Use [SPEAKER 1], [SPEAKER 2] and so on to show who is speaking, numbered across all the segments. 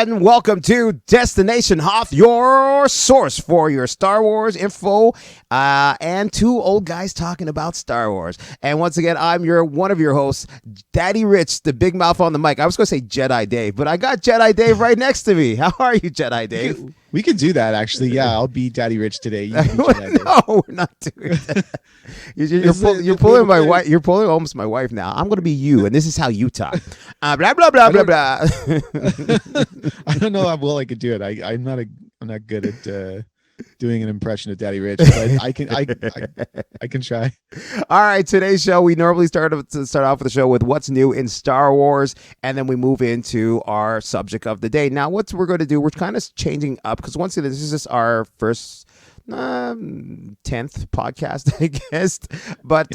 [SPEAKER 1] and welcome to Destination Hoth, your source for your Star Wars info, and two old guys talking about Star Wars. And once again, I'm one of your hosts, Daddy Rich, the big mouth on the mic. I was going to say Jedi Dave, but I got Jedi Dave right next to me. How are you, Jedi Dave?
[SPEAKER 2] We could do that, actually. Yeah, I'll be Daddy Rich today. You can be Jedi Dave.
[SPEAKER 1] No, we're not doing that. You're pulling my wife. You're pulling almost my wife now. I'm going to be you, and this is how you talk. Blah blah blah blah blah.
[SPEAKER 2] I don't know how well I could do it. I'm not good at doing an impression of Daddy Rich, but I can try.
[SPEAKER 1] All right, today's show, we normally start off with the show with what's new in Star Wars, and then we move into our subject of the day. Now, what we're going to do, we're kind of changing up because once again, this is just our first 10th podcast, I guess, but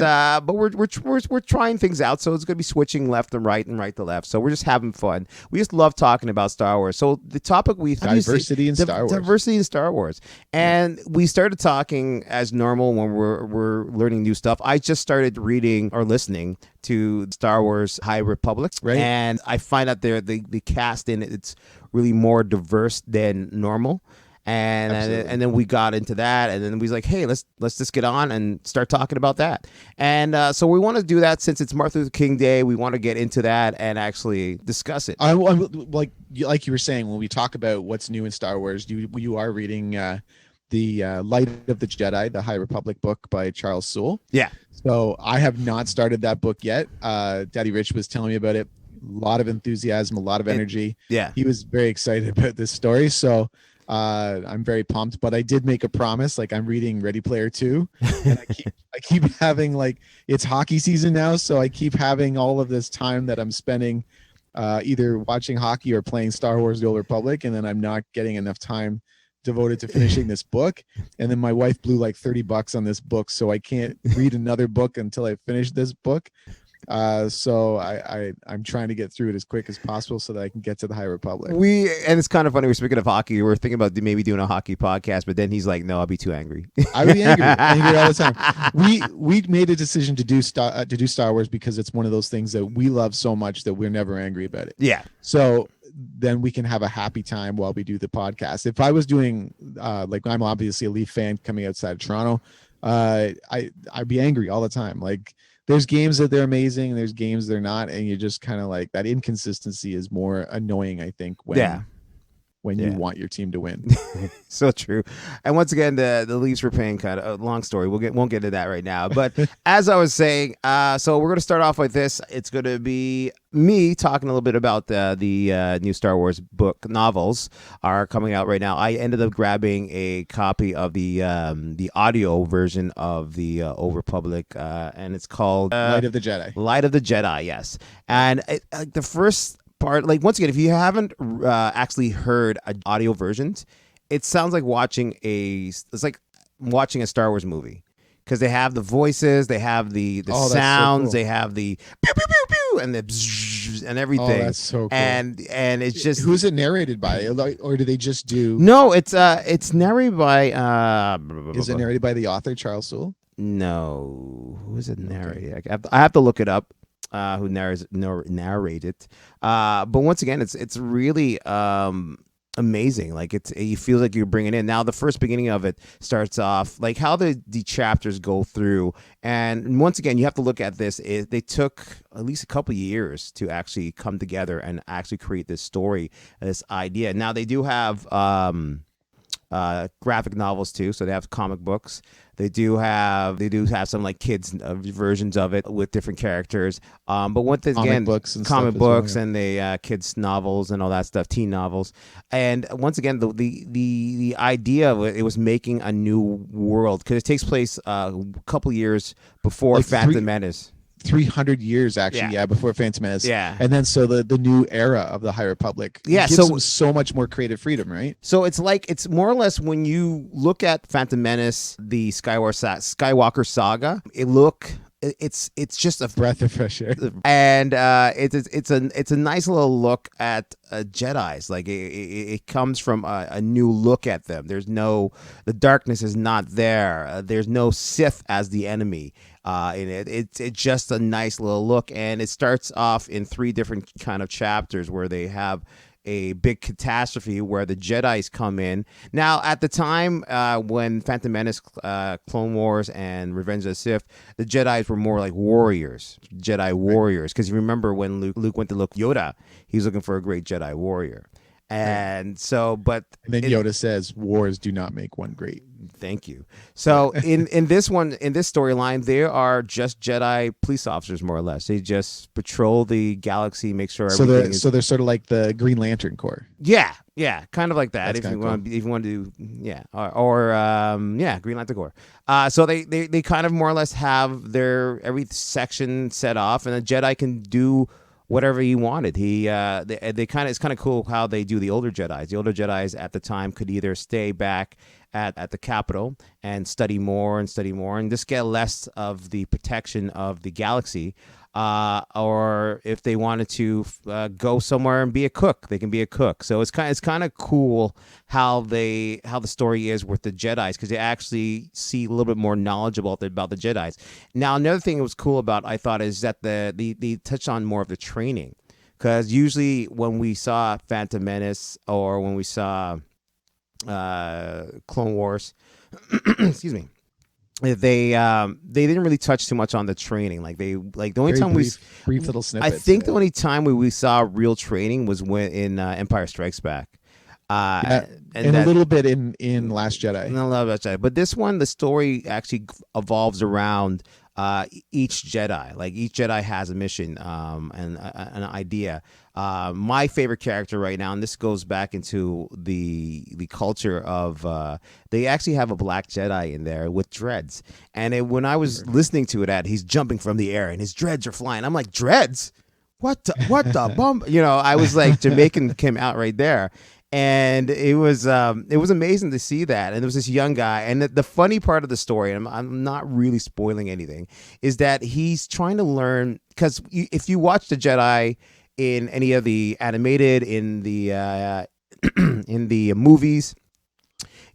[SPEAKER 1] we're trying things out, so it's going to be switching left and right to left, so we're just having fun. We just love talking about Star Wars. So the topic
[SPEAKER 2] diversity in
[SPEAKER 1] Star Wars, and we started talking as normal when we're learning new stuff. I just started reading or listening to Star Wars High Republic,
[SPEAKER 2] right?
[SPEAKER 1] And I find out the cast in it's really more diverse than normal. And then we got into that, and then we was like, hey, let's just get on and start talking about that. And so we want to do that since it's Martin Luther King Day. We want to get into that and actually discuss it.
[SPEAKER 2] I'm like you were saying, when we talk about what's new in Star Wars, you are reading the Light of the Jedi, the High Republic book by Charles Soule.
[SPEAKER 1] Yeah.
[SPEAKER 2] So I have not started that book yet. Daddy Rich was telling me about it. A lot of enthusiasm, a lot of energy.
[SPEAKER 1] Yeah.
[SPEAKER 2] He was very excited about this story. So I'm very pumped, but I did make a promise. Like, I'm reading Ready Player 2, and I keep having, like, it's hockey season now, so I keep having all of this time that I'm spending either watching hockey or playing Star Wars: The Old Republic, and then I'm not getting enough time devoted to finishing this book. And then my wife blew like $30 on this book, so I can't read another book until I finish this book. So I'm trying to get through it as quick as possible so that I can get to the High Republic.
[SPEAKER 1] And it's kind of funny. We're speaking of hockey. We're thinking about maybe doing a hockey podcast, but then he's like, "No, I'll be too angry."
[SPEAKER 2] I'd be angry all the time. We made a decision to do Star Wars because it's one of those things that we love so much that we're never angry about it.
[SPEAKER 1] Yeah.
[SPEAKER 2] So then we can have a happy time while we do the podcast. If I was doing like, I'm obviously a Leaf fan coming outside of Toronto, I'd be angry all the time. Like, there's games that they're amazing, and there's games they're not, and you just kind of like, that inconsistency is more annoying, I think, when you want your team to win.
[SPEAKER 1] So true. And once again, the Leafs were paying kind of a long story. Won't get into that right now. But as I was saying, so we're going to start off with this. It's going to be me talking a little bit about the new Star Wars book novels are coming out right now. I ended up grabbing a copy of the audio version of the Old Republic, and it's called
[SPEAKER 2] Light of the Jedi.
[SPEAKER 1] Light of the Jedi, yes. And the first part, like, once again, if you haven't actually heard audio versions, it sounds like watching a Star Wars movie, because they have the voices, they have the sounds, so cool. They have the pew pew pew pew and the bzzz and everything.
[SPEAKER 2] Oh, that's so cool.
[SPEAKER 1] And it's just,
[SPEAKER 2] who's it narrated by, or do they just do?
[SPEAKER 1] No, it's narrated by.
[SPEAKER 2] Is it narrated by the author Charles Soule?
[SPEAKER 1] No, who is it narrated? Okay. I have to look it up. Who narrated? But once again, it's really amazing. Like, you feel like you're bringing in. Now, the first beginning of it starts off like how the chapters go through, and once again, you have to look at this. They took at least a couple of years to actually come together and actually create this story, this idea. Now, they do have graphic novels too, so they have comic books. They do have some like kids versions of it with different characters. But once again, comic books and the kids novels and all that stuff, teen novels. And once again, the idea of it was making a new world, because it takes place a couple years before, like, Phantom Menace.
[SPEAKER 2] 300 years actually, before Phantom Menace.
[SPEAKER 1] Yeah.
[SPEAKER 2] And then so the new era of the High Republic gives them so much more creative freedom, right?
[SPEAKER 1] So it's more or less, when you look at Phantom Menace, the Skywalker saga, it's just a
[SPEAKER 2] breath of fresh air,
[SPEAKER 1] and it's a nice little look at Jedis. Like, it comes from a new look at them. The darkness is not there. There's no Sith as the enemy. In it. It's just a nice little look, and it starts off in 3 different kind of chapters where they have a big catastrophe where the Jedi's come in. Now, at the time when Phantom Menace, Clone Wars, and Revenge of the Sith, the Jedi's were more like warriors, Jedi warriors. Because you remember when Luke went to look Yoda, he was looking for a great Jedi warrior.
[SPEAKER 2] Right.
[SPEAKER 1] And so, but
[SPEAKER 2] And then
[SPEAKER 1] it,
[SPEAKER 2] Yoda says, "Wars do not make one great."
[SPEAKER 1] thank you. So in this one, in this storyline, there are just Jedi police officers, more or less. They just patrol the galaxy, make sure
[SPEAKER 2] So
[SPEAKER 1] everything
[SPEAKER 2] they're
[SPEAKER 1] is.
[SPEAKER 2] so they're sort of like the Green Lantern Corps.
[SPEAKER 1] Yeah, kind of like that.
[SPEAKER 2] That's
[SPEAKER 1] If
[SPEAKER 2] kind
[SPEAKER 1] you
[SPEAKER 2] of cool.
[SPEAKER 1] want, if you want to do, yeah, or yeah, Green Lantern Corps. So they kind of more or less have their every section set off, and a Jedi can do whatever he wanted. They kind of, it's kind of cool how they do the older Jedi's. The older Jedi's at the time could either stay back at the capital and study more and just get less of the protection of the galaxy. Or if they wanted to go somewhere and be a cook, they can be a cook. So it's kind of cool how the story is with the Jedi's, because they actually see a little bit more knowledgeable about the Jedi's. Now, another thing that was cool about, I thought, is that they touched on more of the training, because usually when we saw Phantom Menace or when we saw Clone Wars, excuse me, they didn't really touch too much on the training. Like the only
[SPEAKER 2] Very
[SPEAKER 1] time
[SPEAKER 2] brief little
[SPEAKER 1] I
[SPEAKER 2] snippets.
[SPEAKER 1] think the only time we saw real training was when in Empire Strikes Back.
[SPEAKER 2] Yeah,
[SPEAKER 1] And
[SPEAKER 2] and a
[SPEAKER 1] that,
[SPEAKER 2] little bit in Last Jedi.
[SPEAKER 1] no, love that. But this one, the story actually evolves around each Jedi. Like each Jedi has a mission, and an idea. My favorite character right now, and this goes back into the culture of. They actually have a black Jedi in there with dreads, and when I was listening to it, he's jumping from the air and his dreads are flying. I'm like, dreads? What the bum? I was like, Jamaican came out right there. And it was amazing to see that. And there was this young guy, and the funny part of the story, and I'm not really spoiling anything, is that he's trying to learn, because if you watch the Jedi in any of the animated, in the in the movies,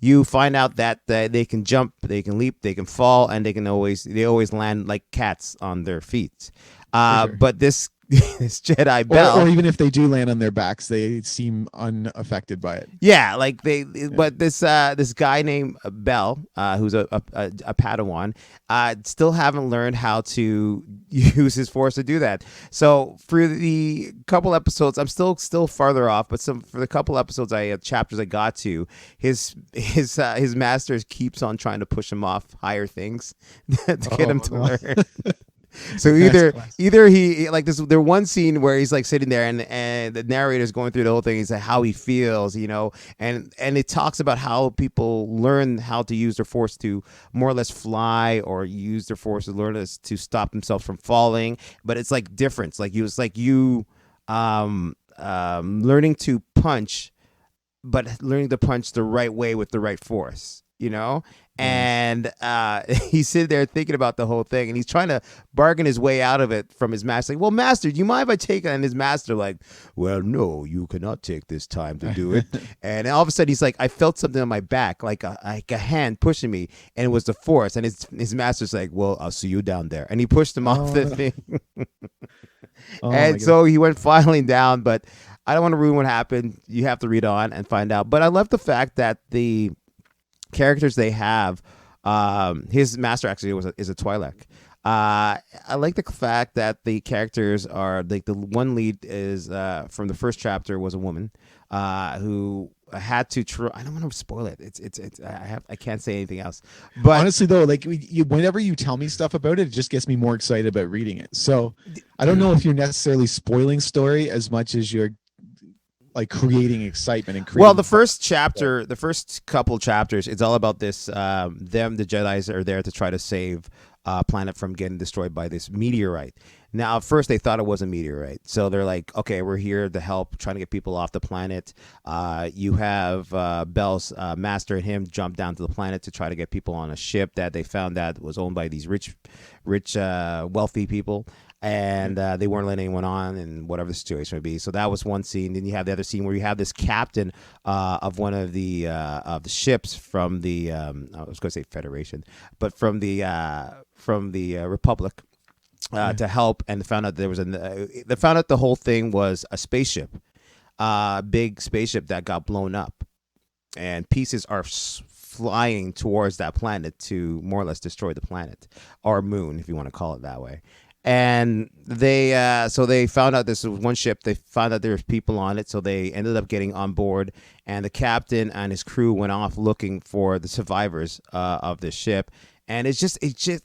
[SPEAKER 1] you find out that they can jump, they can leap, they can fall, and they always land like cats on their feet.
[SPEAKER 2] For sure.
[SPEAKER 1] But this this Jedi Bell,
[SPEAKER 2] Or even if they do land on their backs, they seem unaffected by it.
[SPEAKER 1] yeah, like but this guy named Bell, who's a Padawan, still haven't learned how to use his force to do that. So for the couple episodes, I'm still farther off, but for the couple episodes, chapters I got to, his master keeps on trying to push him off higher things to get him to learn. So either he, like this, there one scene where he's like sitting there and the narrator's going through the whole thing. He's like how he feels, and it talks about how people learn how to use their force to more or less fly, or use their force to learn to stop themselves from falling. But it's like different. Like you learning to punch, but learning to punch the right way with the right force. And he's sitting there thinking about the whole thing, and he's trying to bargain his way out of it from his master. Like, well, master, do you mind if I take it? And his master, like, well, no, you cannot take this time to do it. And all of a sudden, he's like, I felt something on my back, like a hand pushing me, and it was the force. And his master's like, well, I'll see you down there. And he pushed him off the thing. And so he went filing down, but I don't want to ruin what happened. You have to read on and find out. But I love the fact that the characters they have, his master actually is a Twi'lek. I like the fact that the characters are like, the one lead is from the first chapter was a woman who had to I don't want to spoil it. I can't say anything else. But
[SPEAKER 2] honestly, though, like whenever you tell me stuff about it, it just gets me more excited about reading it. So I don't know if you're necessarily spoiling story as much as you're like creating excitement and creating.
[SPEAKER 1] Well, the first couple chapters, it's all about this. The Jedi's are there to try to save planet from getting destroyed by this meteorite. Now, at first, they thought it was a meteorite, so they're like, "Okay, we're here to help, trying to get people off the planet." You have Bell's master and him jump down to the planet to try to get people on a ship that they found that was owned by these rich, wealthy people. And they weren't letting anyone on, and whatever the situation would be. So that was one scene. Then you have the other scene where you have this captain of one of the ships from the I was going to say Federation, but from the Republic to help, and found out they found out the whole thing was a spaceship. big spaceship that got blown up, and pieces are flying towards that planet to more or less destroy the planet or moon, if you want to call it that way. And so they found out this was one ship. They found out there was people on it, so they ended up getting on board. And the captain and his crew went off looking for the survivors of this ship. And it's just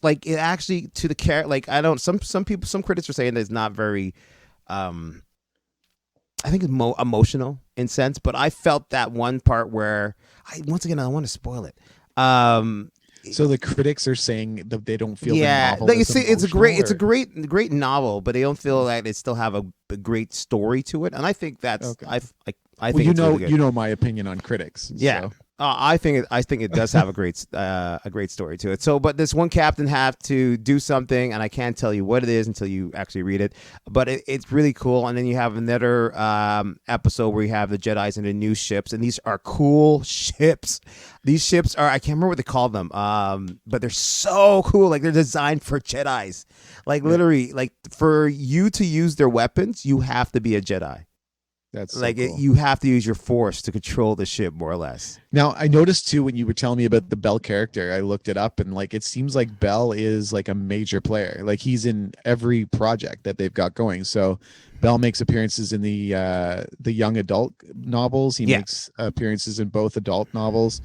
[SPEAKER 1] like it actually to the character. Like I don't some people some critics are saying that it's not very I think it's emotional in sense, but I felt that one part where once again I don't want to spoil it.
[SPEAKER 2] So the critics are saying that they don't feel
[SPEAKER 1] Yeah,
[SPEAKER 2] the novel
[SPEAKER 1] like
[SPEAKER 2] is
[SPEAKER 1] it's a
[SPEAKER 2] emotional,
[SPEAKER 1] great novel, but they don't feel that it still have a great story to it, and I think that's
[SPEAKER 2] Okay.
[SPEAKER 1] I
[SPEAKER 2] Well,
[SPEAKER 1] think it's really good.
[SPEAKER 2] you know my opinion on critics.
[SPEAKER 1] Yeah.
[SPEAKER 2] So.
[SPEAKER 1] I think it does have a great story to it. So, but this one captain have to do something, and I can't tell you what it is until you actually read it. But it's really cool. And then you have another episode where you have the Jedi's and the new ships, and these are cool ships. These ships are I can't remember what they call them, but they're so cool. Like they're designed for Jedi's. Like literally, like for you to use their weapons, you have to be a Jedi.
[SPEAKER 2] That's so
[SPEAKER 1] Like
[SPEAKER 2] cool.
[SPEAKER 1] you have to use your force to control the ship, more or less.
[SPEAKER 2] Now I noticed too when you were telling me about the Bell character, I looked it up and like it seems like Bell is like a major player. Like he's in every project that they've got going. So Bell makes appearances in the young adult novels. He
[SPEAKER 1] Yeah.
[SPEAKER 2] makes appearances in both adult novels.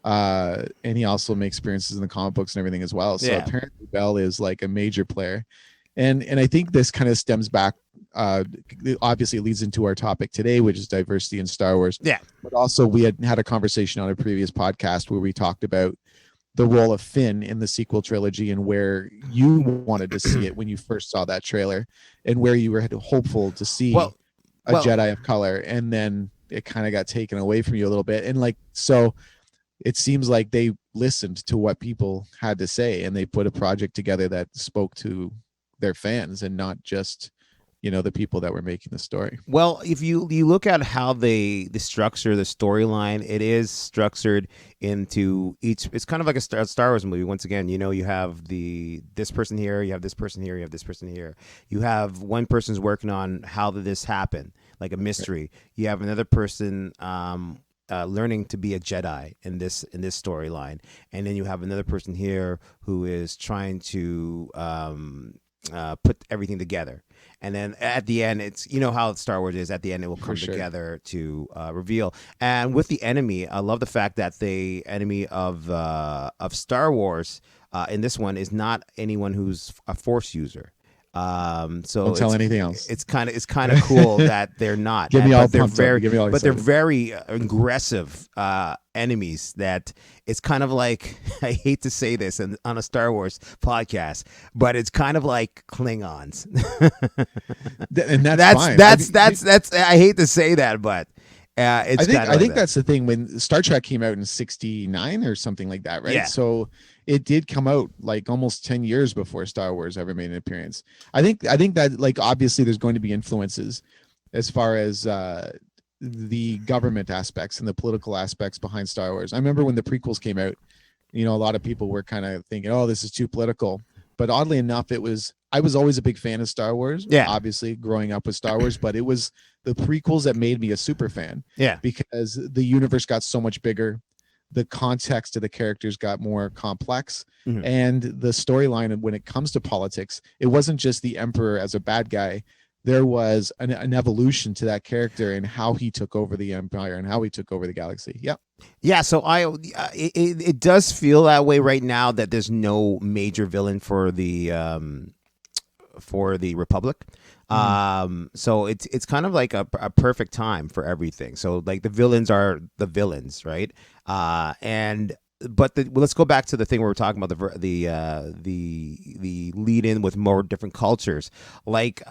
[SPEAKER 2] And he also makes appearances in the comic books and everything as well. So
[SPEAKER 1] Yeah.
[SPEAKER 2] apparently Bell is like a major player. And I think this kind of stems back obviously it leads into our topic today, which is diversity in Star Wars.
[SPEAKER 1] Yeah.
[SPEAKER 2] But also we had a conversation on a previous podcast where we talked about the role of Finn in the sequel trilogy and where you wanted to see it when you first saw that trailer and where you were hopeful to see
[SPEAKER 1] Well,
[SPEAKER 2] a Jedi of color, and then it kind of got taken away from you a little bit. And like so it seems like they listened to what people had to say and they put a project together that spoke to their fans and not just the people that were making the story.
[SPEAKER 1] Well, if you look at how they structure the storyline, it is structured into each. It's kind of like a Star Wars movie. Once again, you have this person here, you have this person here, you have this person here. You have one person's working on how did this happen, like a mystery. Right. You have another person learning to be a Jedi in this storyline, and then you have another person here who is trying to put everything together. And then at the end, it's how Star Wars is. At the end, it will come together to reveal. And with the enemy, I love the fact that the enemy of Star Wars in this one is not anyone who's a Force user. So
[SPEAKER 2] don't tell anything else.
[SPEAKER 1] It's kind of cool that they're not.
[SPEAKER 2] Get me all
[SPEAKER 1] they're
[SPEAKER 2] pumped
[SPEAKER 1] very,
[SPEAKER 2] up. Get me all
[SPEAKER 1] but they're
[SPEAKER 2] excited.
[SPEAKER 1] very aggressive enemies. That it's kind of like I hate to say this on a Star Wars podcast, but it's kind of like Klingons.
[SPEAKER 2] And that's fine.
[SPEAKER 1] That's I hate to say that, but it's
[SPEAKER 2] I think that's the thing. When Star Trek came out in '69 or something like that, right?
[SPEAKER 1] Yeah.
[SPEAKER 2] So it did come out like almost 10 years before Star Wars ever made an appearance. I think that like obviously there's going to be influences as far as the government aspects and the political aspects behind Star Wars. I remember when the prequels came out, a lot of people were kind of thinking, oh, this is too political. But oddly enough, I was always a big fan of Star Wars.
[SPEAKER 1] Yeah.
[SPEAKER 2] Obviously growing up with Star Wars, but it was the prequels that made me a super fan.
[SPEAKER 1] Yeah.
[SPEAKER 2] Because the universe got so much bigger. The context of the characters got more complex,
[SPEAKER 1] Mhm.
[SPEAKER 2] and the storyline when it comes to politics, it wasn't just the Emperor as a bad guy. There was an evolution to that character and how he took over the Empire and how he took over the galaxy. Yep.
[SPEAKER 1] Yeah, so it does feel that way right now that there's no major villain for the Republic. So it's kind of like a perfect time for everything. So like the villains are the villains, right? But let's go back to the thing where we're talking about the lead in with more different cultures. Like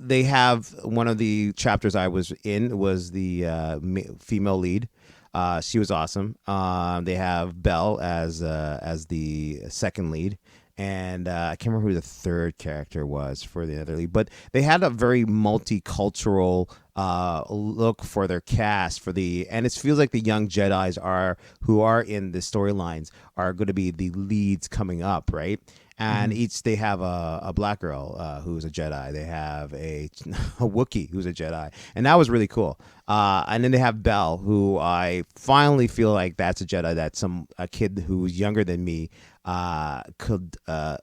[SPEAKER 1] they have one of the chapters I was in was the female lead. She was awesome. They have Belle as the second lead. And I can't remember who the third character was for the other lead, but they had a very multicultural look for their cast and it feels like the young Jedis who are in the storylines are going to be the leads coming up, right? and
[SPEAKER 2] Mhm.
[SPEAKER 1] each they have a black girl who's a Jedi. They have a Wookiee who's a Jedi, and that was really cool. And then they have Belle, who I finally feel like that's a Jedi that a kid who's younger than me could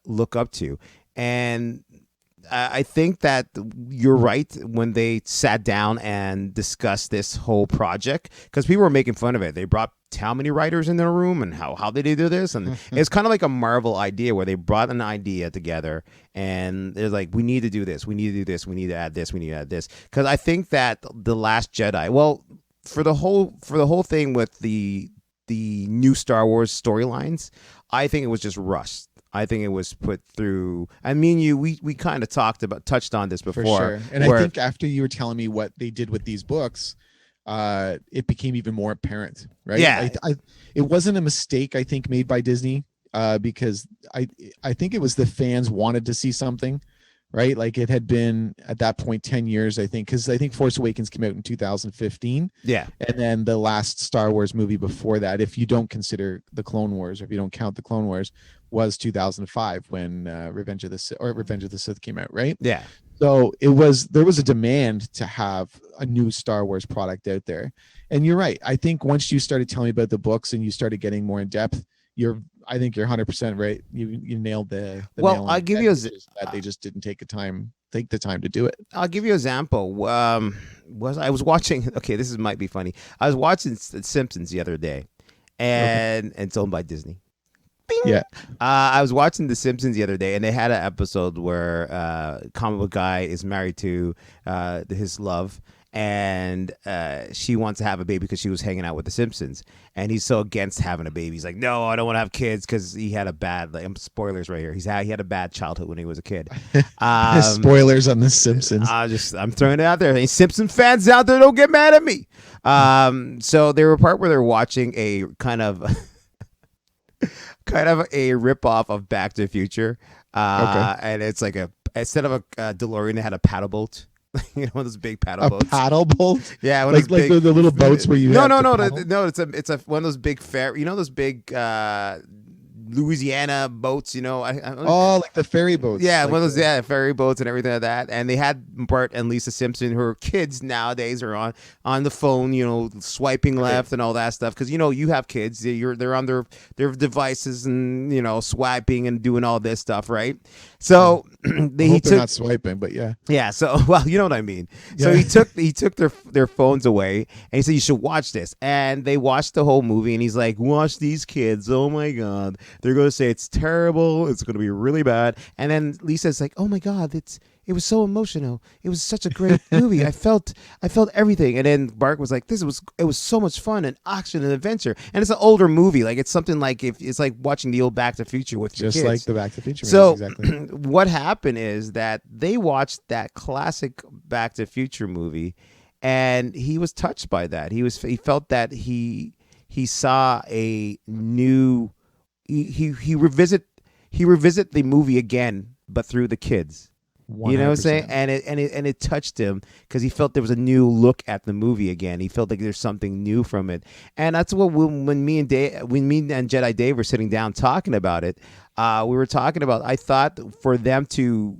[SPEAKER 1] look up to, and I think that you're right when they sat down and discussed this whole project because people were making fun of it. They brought how many writers in their room and how did they do this? And it's kind of like a Marvel idea where they brought an idea together and they're like, we need to do this, we need to do this, we need to add this, we need to add this. Because I think that the Last Jedi, well, for the whole thing with the new Star Wars storylines, I think it was just rushed. I think it was put through. I mean, we kind of touched on this
[SPEAKER 2] For
[SPEAKER 1] before.
[SPEAKER 2] sure. And I think after you were telling me what they did with these books, it became even more apparent, right?
[SPEAKER 1] Yeah.
[SPEAKER 2] It wasn't a mistake, I think, made by Disney, because I think it was the fans wanted to see something, right? Like it had been at that point 10 years, I think, because I think Force Awakens came out in 2015.
[SPEAKER 1] Yeah.
[SPEAKER 2] And then the last Star Wars movie before that, if you don't consider the Clone Wars, or if you don't count the Clone Wars, was 2005 when Revenge of the Sith came out, right?
[SPEAKER 1] Yeah.
[SPEAKER 2] So there was a demand to have a new Star Wars product out there. And you're right. I think once you started telling me about the books and you started getting more in depth, I think you're 100% right. You nailed the
[SPEAKER 1] Well,
[SPEAKER 2] nail on
[SPEAKER 1] I'll
[SPEAKER 2] the
[SPEAKER 1] give
[SPEAKER 2] head,
[SPEAKER 1] you
[SPEAKER 2] which is that they just didn't take the time to do it.
[SPEAKER 1] I'll give you an example. I was watching? Okay, this might be funny. I was watching The Simpsons the other day, and it's owned by Disney. Bing.
[SPEAKER 2] Yeah.
[SPEAKER 1] I was watching The Simpsons the other day, and they had an episode where comic book guy is married to his love, and she wants to have a baby because she was hanging out with The Simpsons, and he's so against having a baby. He's like, "No, I don't want to have kids," because he had a bad. Spoilers right here. He had a bad childhood when he was a kid.
[SPEAKER 2] Spoilers on The Simpsons.
[SPEAKER 1] I'm throwing it out there. Any Simpson fans out there, don't get mad at me. So there were a part where they're watching a kind of a ripoff of Back to the Future. And it's like instead of a DeLorean, they had a paddle boat. You know, one of those big paddle boats.
[SPEAKER 2] Paddle boat,
[SPEAKER 1] Yeah, one
[SPEAKER 2] like
[SPEAKER 1] of those big,
[SPEAKER 2] the little boats where you
[SPEAKER 1] no. It's a one of those big ferry. You know those big Louisiana boats. You know,
[SPEAKER 2] like the ferry boats.
[SPEAKER 1] Yeah,
[SPEAKER 2] like
[SPEAKER 1] one of those ferry boats and everything like that. And they had Bart and Lisa Simpson, who are kids nowadays, are on the phone, you know, swiping left and all that stuff. Because you know you have kids, they're on their devices and you know swiping and doing all this stuff, right? So
[SPEAKER 2] they're not swiping, but yeah.
[SPEAKER 1] Yeah, so well, you know what I mean. So he took their phones away and he said you should watch this. And they watched the whole movie and he's like, "Watch these kids. Oh my god. They're going to say it's terrible. It's going to be really bad." And then Lisa's like, "Oh my god, it was so emotional. It was such a great movie. I felt everything." And then Bart was like, it was so much fun and action and adventure. And it's an older movie. Like it's something like it's like watching the old Back to the Future with your kids.
[SPEAKER 2] Just like the Back to the Future.
[SPEAKER 1] So
[SPEAKER 2] exactly.
[SPEAKER 1] What happened is that they watched that classic Back to the Future movie and he was touched by that. He felt that he saw a new he revisit the movie again, but through the kids. 100%. You know what I'm saying? And it touched him because he felt there was a new look at the movie again. He felt like there's something new from it, and that's what when me and Jedi Dave were sitting down talking about it, we were talking about. I thought for them to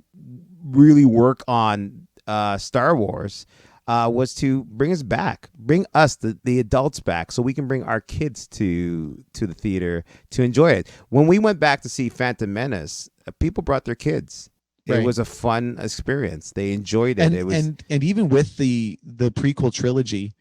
[SPEAKER 1] really work on Star Wars was to bring us the adults back, so we can bring our kids to the theater to enjoy it. When we went back to see Phantom Menace, people brought their kids. It was a fun experience. They enjoyed it.
[SPEAKER 2] And even with the prequel trilogy,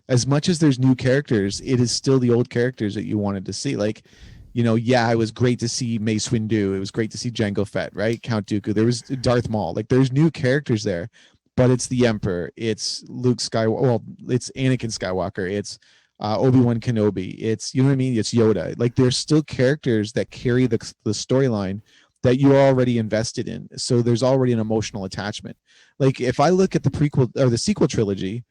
[SPEAKER 2] as much as there's new characters, it is still the old characters that you wanted to see. Like, you know, it was great to see Mace Windu. It was great to see Jango Fett, right? Count Dooku. There was Darth Maul. Like, there's new characters there, but it's the Emperor. It's Luke Skywalker. Well, it's Anakin Skywalker. It's Obi-Wan Kenobi. It's, you know what I mean? It's Yoda. Like, there's still characters that carry the storyline that you're already invested in. So there's already an emotional attachment. Like if I look at the prequel or the sequel trilogy,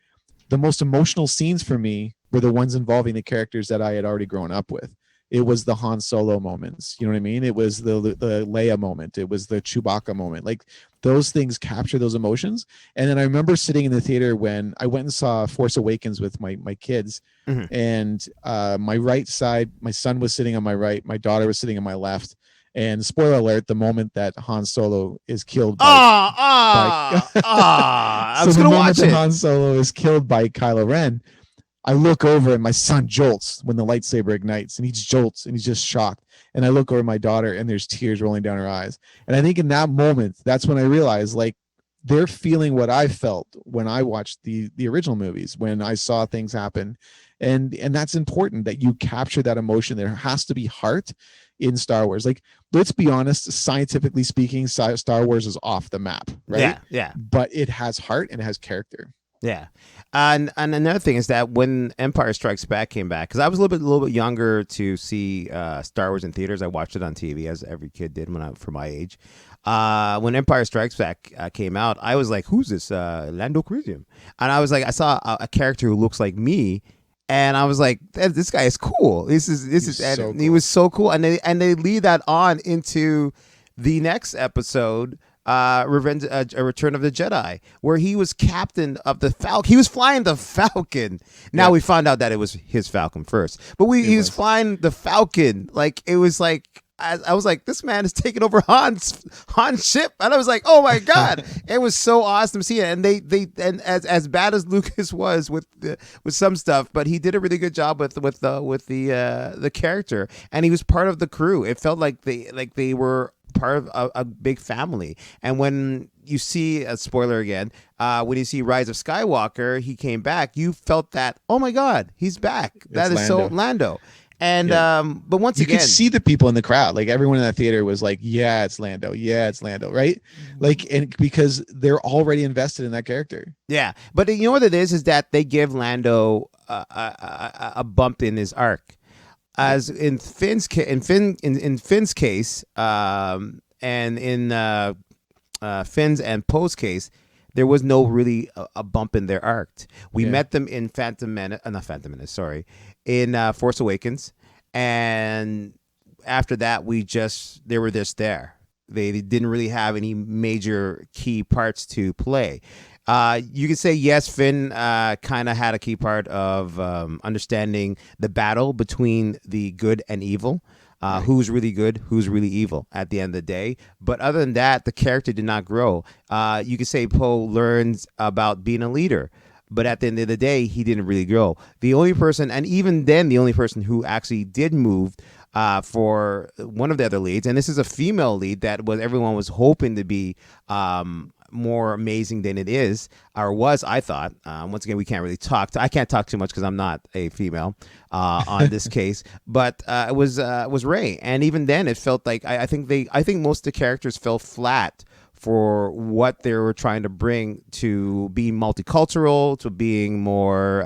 [SPEAKER 2] the most emotional scenes for me were the ones involving the characters that I had already grown up with. It was the Han Solo moments. You know what I mean? It was the Leia moment. It was the Chewbacca moment. Like those things capture those emotions. And then I remember sitting in the theater when I went and saw Force Awakens with my kids. Mm-hmm. And my right side, my son was sitting on my right, my daughter was sitting on my left. And spoiler alert: the moment that Han Solo is killed by
[SPEAKER 1] I
[SPEAKER 2] so
[SPEAKER 1] was
[SPEAKER 2] the
[SPEAKER 1] gonna
[SPEAKER 2] moment
[SPEAKER 1] watch
[SPEAKER 2] that
[SPEAKER 1] it.
[SPEAKER 2] Han Solo is killed by Kylo Ren, I look over and my son jolts when the lightsaber ignites, and he jolts and he's just shocked. And I look over at my daughter and there's tears rolling down her eyes. And I think in that moment, that's when I realized like they're feeling what I felt when I watched the original movies, when I saw things happen. And that's important that you capture that emotion. There has to be heart in Star Wars. Like, let's be honest, scientifically speaking, Star Wars is off the map, right?
[SPEAKER 1] Yeah, yeah.
[SPEAKER 2] But it has heart and it has character.
[SPEAKER 1] Yeah, and another thing is that when Empire Strikes Back came back, because I was a little bit younger to see Star Wars in theaters. I watched it on TV as every kid did for my age. When Empire Strikes Back came out, I was like, "Who's this Lando Calrissian?" And I was like, I saw a character who looks like me, and I was like, "This guy is cool. This is
[SPEAKER 2] So
[SPEAKER 1] and he
[SPEAKER 2] cool.
[SPEAKER 1] was so cool." And they lead that on into the next episode, Return of the Jedi, where he was captain of the Falcon. He was flying the Falcon. Now we found out that it was his Falcon first, but he was flying the Falcon. Like, it was like, I was like, this man is taking over Han's ship, and I was like, oh my god, it was so awesome to see it. And and as bad as Lucas was with some stuff, but he did a really good job with the character, and he was part of the crew. It felt like they were part of a big family. And when you see, a spoiler again, when you see Rise of Skywalker, he came back, you felt that, oh my god, he's back. That is Lando. So Lando. And but once
[SPEAKER 2] you
[SPEAKER 1] again,
[SPEAKER 2] could see the people in the crowd, like everyone in that theater was like, yeah, it's Lando, right? Like, and because they're already invested in that character.
[SPEAKER 1] Yeah, but you know what it is that they give Lando a bump in his arc. As in Finn's case, and in Finn's and Poe's case, there was no really a bump in their arc. We met them in in Force Awakens, and after that, they were just there. They didn't really have any major key parts to play. You could say, yes, Finn kind of had a key part of understanding the battle between the good and evil. Who's really good, who's really evil at the end of the day. But other than that, the character did not grow. You could say Poe learns about being a leader, but at the end of the day, he didn't really grow. The only person, and even then, the only person who actually did move for one of the other leads, and this is a female lead that everyone was hoping to be more amazing than it is, or was, I thought. Once again, we can't really I can't talk too much because I'm not a female on this case, but it was Rey. And even then, it felt like I think most of the characters fell flat for what they were trying to bring, to being multicultural, to being more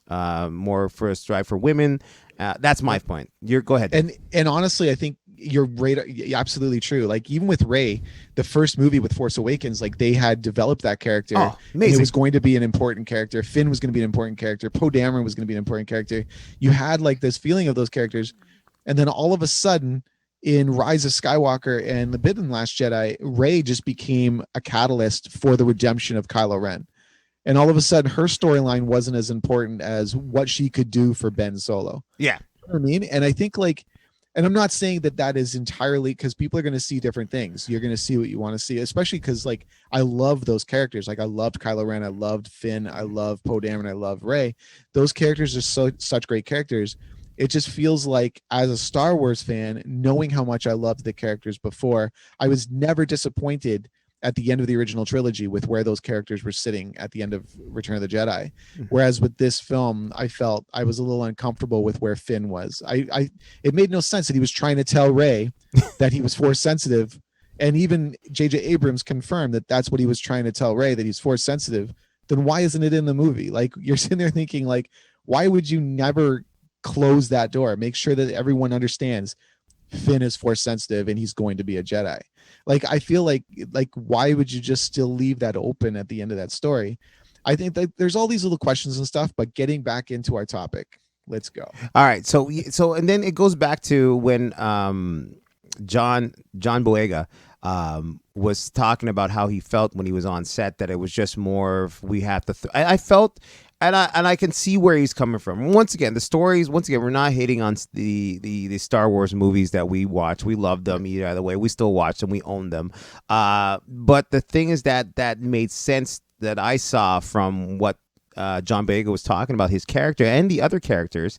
[SPEAKER 1] more for a strive for women. That's my point. Go ahead.
[SPEAKER 2] And honestly, I think you're right. Absolutely true. Like, even with Rey, the first movie with Force Awakens, like, they had developed that character.
[SPEAKER 1] Oh, amazing.
[SPEAKER 2] And it was going to be an important character. Finn was going to be an important character. Poe Dameron was going to be an important character. You had like this feeling of those characters. And then all of a sudden, in Rise of Skywalker and The Bid and Last Jedi, Rey just became a catalyst for the redemption of Kylo Ren. And all of a sudden, her storyline wasn't as important as what she could do for Ben Solo.
[SPEAKER 1] Yeah.
[SPEAKER 2] You know what I mean? And I think, like, and I'm not saying that is entirely, because people are going to see different things. You're going to see what you want to see, especially because, like, I love those characters. Like, I loved Kylo Ren, I loved Finn, I love Poe Dameron, I love Rey. Those characters are such great characters. It just feels like, as a Star Wars fan, knowing how much I loved the characters before, I was never disappointed at the end of the original trilogy with where those characters were sitting at the end of Return of the Jedi. Whereas with this film, I felt I was a little uncomfortable with where Finn was. It made no sense that he was trying to tell Rey that he was force sensitive. And even J.J. Abrams confirmed that that's what he was trying to tell Rey, that he's force sensitive. Then why isn't it in the movie? Like, you're sitting there thinking, like, why would you never close that door? Make sure that everyone understands Finn is force sensitive and he's going to be a Jedi. Like, I feel like why would you just still leave that open at the end of that story? I think that there's all these little questions and stuff, but getting back into our topic, let's go.
[SPEAKER 1] All right. So and then it goes back to when John Boyega was talking about how he felt when he was on set, that it was just more of, we have to I felt and I can see where he's coming from. Once again, the stories. Once again, we're not hating on the Star Wars movies that we watch. We love them either way. We still watch them. We own them. But the thing is that made sense that I saw from what John Boyega was talking about his character and the other characters,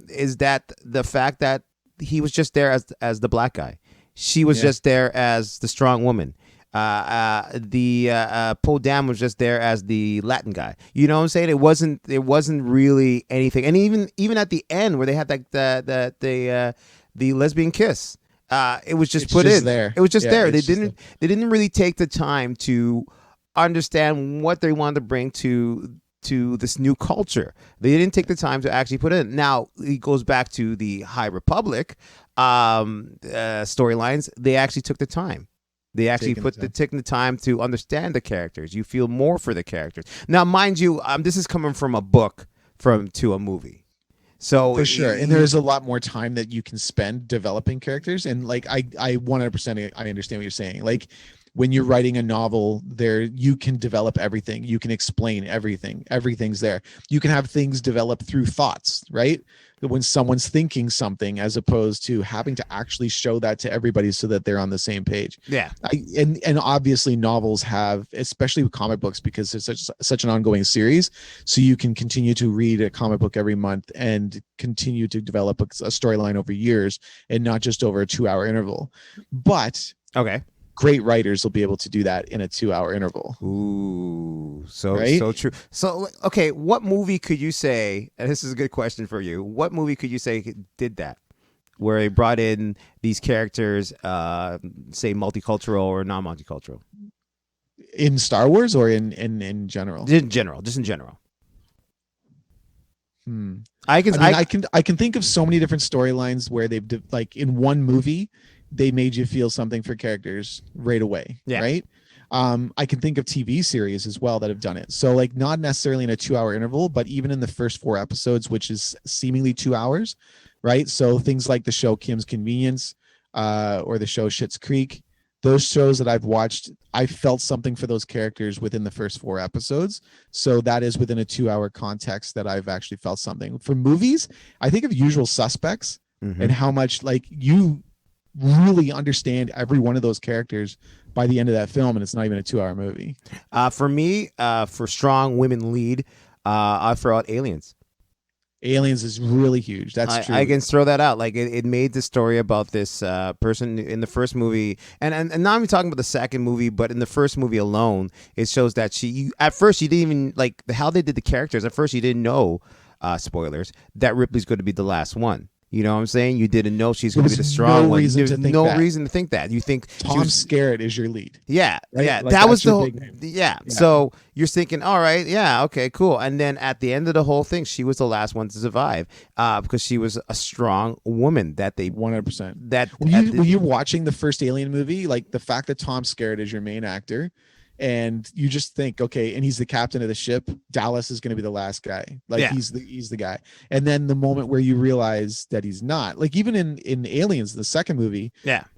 [SPEAKER 1] is that the fact that he was just there as the black guy. She was just there as the strong woman. The Poe Dameron was just there as the Latin guy. You know what I'm saying? It wasn't really anything. And even at the end where they had like the lesbian kiss, it was just
[SPEAKER 2] It's
[SPEAKER 1] put
[SPEAKER 2] just
[SPEAKER 1] in
[SPEAKER 2] there.
[SPEAKER 1] It was just
[SPEAKER 2] Yeah,
[SPEAKER 1] there.
[SPEAKER 2] it's just
[SPEAKER 1] They didn't really take the time to understand what they wanted to bring to this new culture. They didn't take the time to actually put it in. Now it goes back to the High Republic storylines. They actually took the time. They actually taking the time to understand the characters. You feel more for the characters. Now, mind you, this is coming from a book to a movie. So
[SPEAKER 2] for sure, and there is a lot more time that you can spend developing characters. And like I 100% I understand what you're saying. Like when you're writing a novel, there you can develop everything. You can explain everything. Everything's there. You can have things develop through thoughts, right? When someone's thinking something, as opposed to having to actually show that to everybody so that they're on the same page.
[SPEAKER 1] Yeah.
[SPEAKER 2] And obviously novels have, especially with comic books, because it's such an ongoing series. So you can continue to read a comic book every month and continue to develop a storyline over years and not just over a 2-hour interval. But
[SPEAKER 1] okay.
[SPEAKER 2] Great writers will be able to do that in a 2-hour interval.
[SPEAKER 1] Ooh, so
[SPEAKER 2] Right?
[SPEAKER 1] so true. So okay, what movie could you say? And this is a good question for you. What movie could you say did that, where they brought in these characters, say multicultural or non-multicultural?
[SPEAKER 2] In Star Wars or in general?
[SPEAKER 1] In general, just in general.
[SPEAKER 2] I can think of so many different storylines where they've like in one movie they made you feel something for characters right away.
[SPEAKER 1] Yeah.
[SPEAKER 2] Right. I can think of TV series as well that have done it. So like not necessarily in a 2-hour interval, but even in the first 4 episodes, which is seemingly 2 hours. Right. So things like the show Kim's Convenience, or the show Schitt's Creek, those shows that I've watched, I felt something for those characters within the first 4 episodes. So that is within a 2-hour context that I've actually felt something. For movies, I think of Usual Suspects and how much like you really understand every one of those characters by the end of that film, and it's not even a 2-hour movie.
[SPEAKER 1] For me, for strong women lead, I throw out Aliens.
[SPEAKER 2] Aliens is really huge. That's true.
[SPEAKER 1] I can throw that out. Like it made the story about this person in the first movie, and now I'm talking about the second movie, but in the first movie alone, it shows that at first she didn't even like how they did the characters. At first, you didn't know, spoilers, that Ripley's going to be the last one. You know what I'm saying? You didn't know she's going to be the strong one. There's no reason to think that. You think
[SPEAKER 2] Tom Skerritt is your lead.
[SPEAKER 1] Yeah,
[SPEAKER 2] right?
[SPEAKER 1] yeah.
[SPEAKER 2] Like,
[SPEAKER 1] that was the whole.
[SPEAKER 2] Yeah.
[SPEAKER 1] So you're thinking, all right, yeah, okay, cool. And then at the end of the whole thing, she was the last one to survive, because she was a strong woman that they
[SPEAKER 2] 100%.
[SPEAKER 1] That
[SPEAKER 2] when you're watching the first Alien movie, like the fact that Tom Skerritt is your main actor, and you just think, okay, and he's the captain of the ship, Dallas is going to be the last guy. Like he's the guy. And then the moment where you realize that he's not, like even in Aliens, the second movie,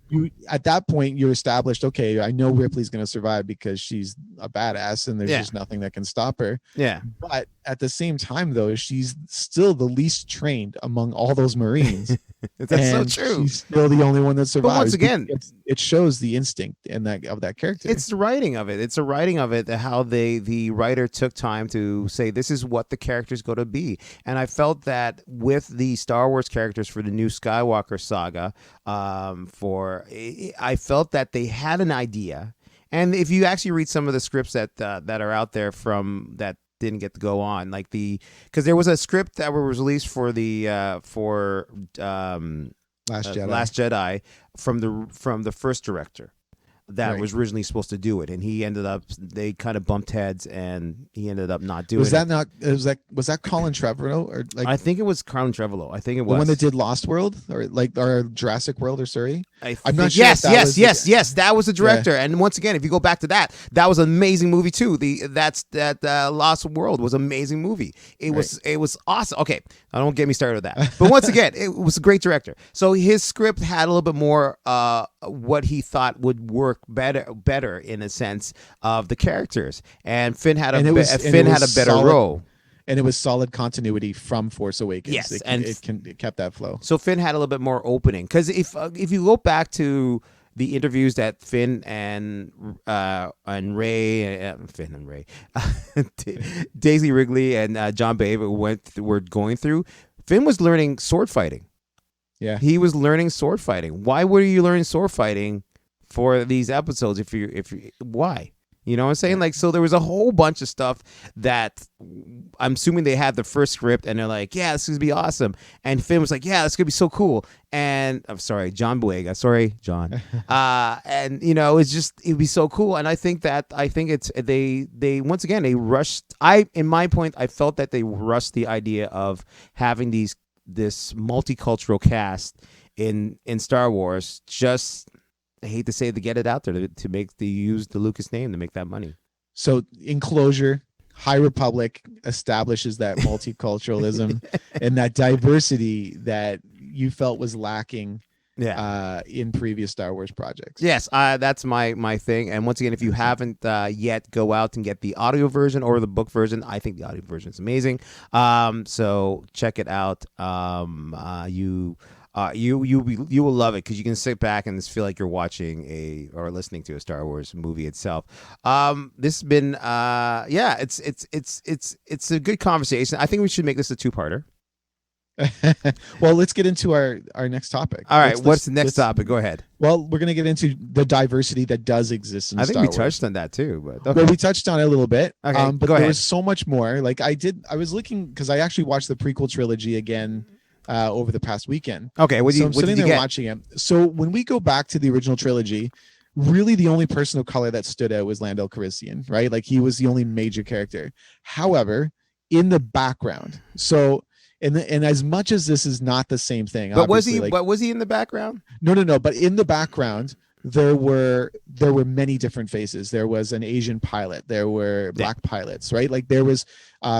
[SPEAKER 2] you at that point you're established, okay, I know Ripley's going to survive because she's a badass and there's just nothing that can stop her.
[SPEAKER 1] Yeah.
[SPEAKER 2] But at the same time though, she's still the least trained among all those Marines.
[SPEAKER 1] That's so true.
[SPEAKER 2] She's still the only one that survives.
[SPEAKER 1] But once again,
[SPEAKER 2] it shows the instinct of that character.
[SPEAKER 1] It's the writing of it. It's the writing of it. How the writer took time to say this is what the character's going to be. And I felt that with the Star Wars characters for the new Skywalker saga, I felt that they had an idea. And if you actually read some of the scripts that are out there from that didn't get to go on, like because there was a script that was released for the Last Jedi from the first director that was originally supposed to do it, and they kind of bumped heads, and he ended up not doing it.
[SPEAKER 2] Was that Colin Trevorrow, or like
[SPEAKER 1] I think it was Colin Trevorrow. I think it was
[SPEAKER 2] the one that did Lost World or Jurassic World, or sorry,
[SPEAKER 1] I'm not sure. Yes, that was the director. Yeah. And once again, if you go back to that was an amazing movie too. That Lost World was an amazing movie. It was awesome. Okay, don't get me started with that. But once again, it was a great director. So his script had a little bit more what he thought would work better in a sense of the characters. And Finn had a better role.
[SPEAKER 2] and it was solid continuity from Force Awakens.
[SPEAKER 1] Yes,
[SPEAKER 2] It kept that flow.
[SPEAKER 1] so Finn had a little bit more opening because if you go back to the interviews that Finn and Ray, Finn and Ray, Daisy Wrigley and John Boyega were going through, Finn was learning sword fighting.
[SPEAKER 2] Yeah,
[SPEAKER 1] He was learning sword fighting. Why were you learning sword fighting for these episodes? Why? You know what I'm saying? Like, so there was a whole bunch of stuff that I'm assuming they had the first script and they're like, yeah, this is gonna be awesome. And Finn was like, yeah, this is gonna be so cool. And I'm sorry, John Boyega. Sorry, John. And it'd be so cool. And I think it's they once again they rushed. In my point, I felt that they rushed the idea of having this multicultural cast in Star Wars. Just, I hate to say it, to get it out there to use the Lucas name to make that money.
[SPEAKER 2] So in closure, High Republic establishes that multiculturalism and that diversity that you felt was lacking in previous Star Wars projects.
[SPEAKER 1] Yes, that's my thing. And once again, if you haven't yet, go out and get the audio version or the book version. I think the audio version is amazing. So check it out. You will love it because you can sit back and just feel like you're watching or listening to a Star Wars movie itself. This has been it's a good conversation. I think we should make this a two-parter.
[SPEAKER 2] Well, let's get into our next topic.
[SPEAKER 1] All right, what's the next topic? Go ahead.
[SPEAKER 2] Well, we're going to get into the diversity that does exist in Star Wars.
[SPEAKER 1] I think we touched on that too, but
[SPEAKER 2] okay. Well, we touched on it a little bit.
[SPEAKER 1] Okay,
[SPEAKER 2] but there was so much more. Like I was looking because I actually watched the prequel trilogy again over the past weekend.
[SPEAKER 1] Okay,
[SPEAKER 2] I'm sitting there watching it. So when we go back to the original trilogy, really the only person of color that stood out was Lando Calrissian, right? Like he was the only major character. However, in the background, and as much as this is not the same thing,
[SPEAKER 1] but was he? But was he in the background?
[SPEAKER 2] No. But in the background, there were many different faces. There was an Asian pilot. There were black pilots, right? Like there was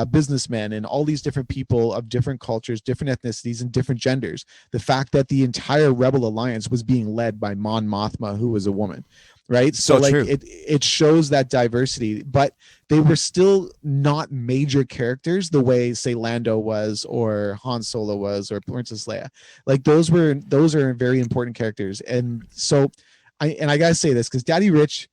[SPEAKER 2] businessmen and all these different people of different cultures, different ethnicities, and different genders. The fact that the entire Rebel Alliance was being led by Mon Mothma, who was a woman. Right. So like
[SPEAKER 1] true.
[SPEAKER 2] It shows that diversity, but they were still not major characters the way, say, Lando was or Han Solo was or Princess Leia. Like those are very important characters. And so I gotta say this because Daddy Rich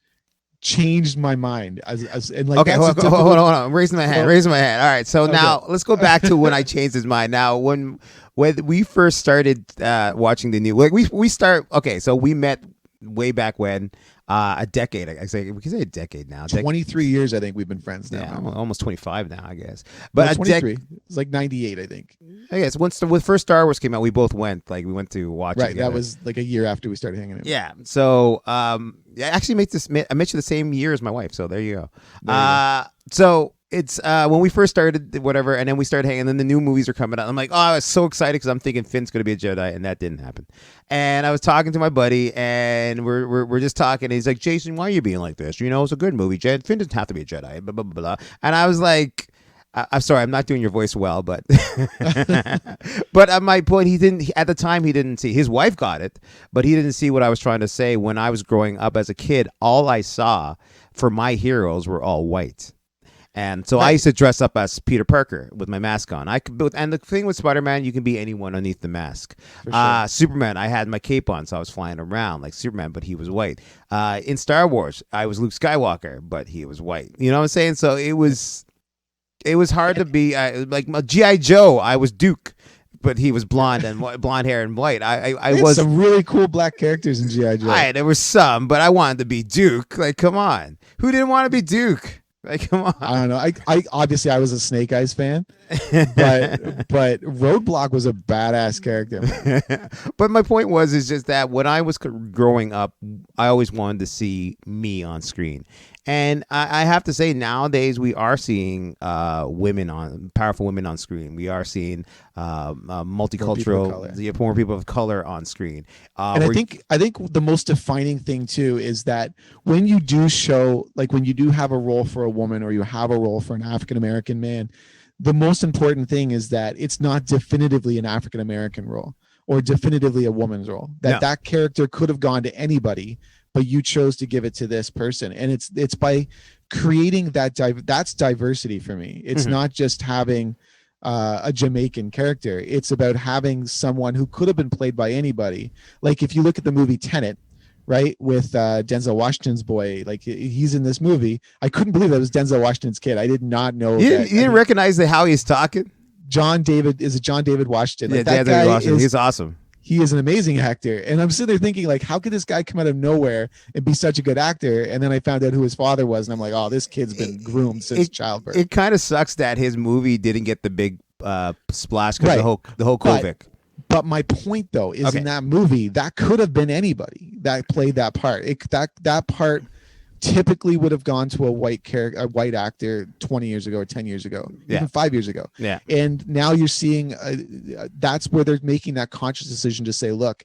[SPEAKER 2] changed my mind and like,
[SPEAKER 1] okay, hold on. I'm raising my hand. All right. So now let's go back to when I changed his mind. Now when we first started watching the new, like so we met way back when, a decade. I say we can say a decade now.
[SPEAKER 2] 23 years, I think we've been friends now.
[SPEAKER 1] Yeah, almost 25 now, I guess. But
[SPEAKER 2] 23. It's like 98, I think.
[SPEAKER 1] I guess when first Star Wars came out, we both went. Like we went to watch.
[SPEAKER 2] Right,
[SPEAKER 1] it
[SPEAKER 2] that was like a year after we started hanging out.
[SPEAKER 1] Yeah. So I actually I met you the same year as my wife. So there you go. So it's when we first started, whatever, and then we started hanging, and then the new movies are coming out. I'm like, oh, I was so excited because I'm thinking Finn's going to be a Jedi, and that didn't happen. And I was talking to my buddy, and we're just talking, and he's like, Jason, why are you being like this? You know, it's a good movie. Finn doesn't have to be a Jedi, blah, blah, blah, blah. And I was like, I'm sorry, I'm not doing your voice well, but but at my point, at the time, he didn't see. His wife got it, but he didn't see what I was trying to say. When I was growing up as a kid, all I saw for my heroes were all white. And so I used to dress up as Peter Parker with my mask on. And the thing with Spider-Man, you can be anyone underneath the mask. Sure. Superman, I had my cape on, so I was flying around like Superman, but he was white. In Star Wars, I was Luke Skywalker, but he was white. You know what I'm saying? So it was hard to be like G.I. Joe. I was Duke, but he was blonde and blonde hair and white. I was
[SPEAKER 2] some really cool black characters in G.I. Joe.
[SPEAKER 1] There were some, but I wanted to be Duke. Like, come on, who didn't want to be Duke? Like, come on.
[SPEAKER 2] I don't know. I obviously I was a Snake Eyes fan, but Roadblock was a badass character.
[SPEAKER 1] But my point is just that when I was growing up, I always wanted to see me on screen. And I have to say, nowadays we are seeing powerful women on screen. We are seeing multicultural, more people of color on screen.
[SPEAKER 2] And I think the most defining thing too is that when you do have a role for a woman or you have a role for an African American man, the most important thing is that it's not definitively an African American role or definitively a woman's role. That character could have gone to anybody, but you chose to give it to this person. And it's by creating that's diversity for me. It's not just having a Jamaican character. It's about having someone who could have been played by anybody. Like if you look at the movie Tenet, right, with Denzel Washington's boy, like he's in this movie. I couldn't believe that was Denzel Washington's kid. I did not know.
[SPEAKER 1] You didn't recognize how he's talking?
[SPEAKER 2] John David Washington. Like,
[SPEAKER 1] yeah,
[SPEAKER 2] that guy
[SPEAKER 1] Washington. He's awesome.
[SPEAKER 2] He is an amazing actor. And I'm sitting there thinking, like, how could this guy come out of nowhere and be such a good actor? And then I found out who his father was, and I'm like, oh, this kid's been groomed since childbirth.
[SPEAKER 1] It kind of sucks that his movie didn't get the big splash because the whole COVID.
[SPEAKER 2] But my point, though, is in that movie, that could have been anybody that played that part. That part typically would have gone to a white actor 20 years ago or 10 years ago, even 5 years ago.
[SPEAKER 1] Yeah.
[SPEAKER 2] And now you're seeing that's where they're making that conscious decision to say, look,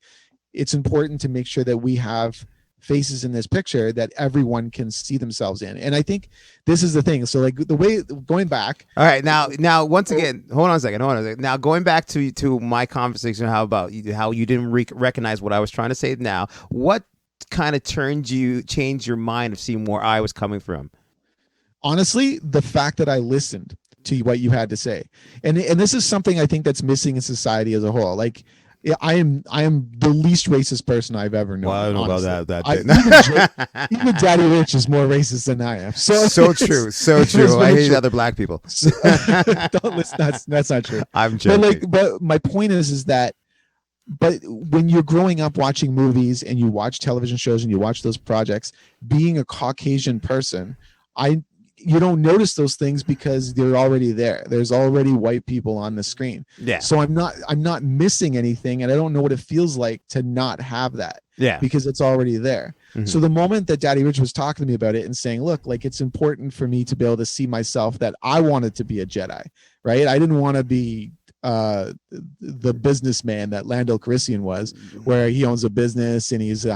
[SPEAKER 2] it's important to make sure that we have faces in this picture that everyone can see themselves in. And I think this is the thing. So like the way going back.
[SPEAKER 1] All right. Now, once again, hold on a second. Now going back to my conversation, how you didn't recognize what I was trying to say now, what kind of changed your mind of seeing where I was coming from?
[SPEAKER 2] Honestly, the fact that I listened to what you had to say. And this is something I think that's missing in society as a whole. Like I am the least racist person I've ever known.
[SPEAKER 1] Well, I don't know about that.
[SPEAKER 2] Even Daddy Rich is more racist than I am.
[SPEAKER 1] So true. I hate other black people.
[SPEAKER 2] Don't listen. That's not true.
[SPEAKER 1] I'm joking.
[SPEAKER 2] But my point is that. But when you're growing up watching movies and you watch television shows and you watch those projects, being a Caucasian person, you don't notice those things because they're already there. There's already white people on the screen.
[SPEAKER 1] Yeah.
[SPEAKER 2] So I'm not missing anything, and I don't know what it feels like to not have that.
[SPEAKER 1] Yeah.
[SPEAKER 2] Because it's already there. Mm-hmm. So the moment that Daddy Rich was talking to me about it and saying, look, like it's important for me to be able to see myself that I wanted to be a Jedi, right? I didn't want to be the businessman that Lando Calrissian was, where he owns a business and he's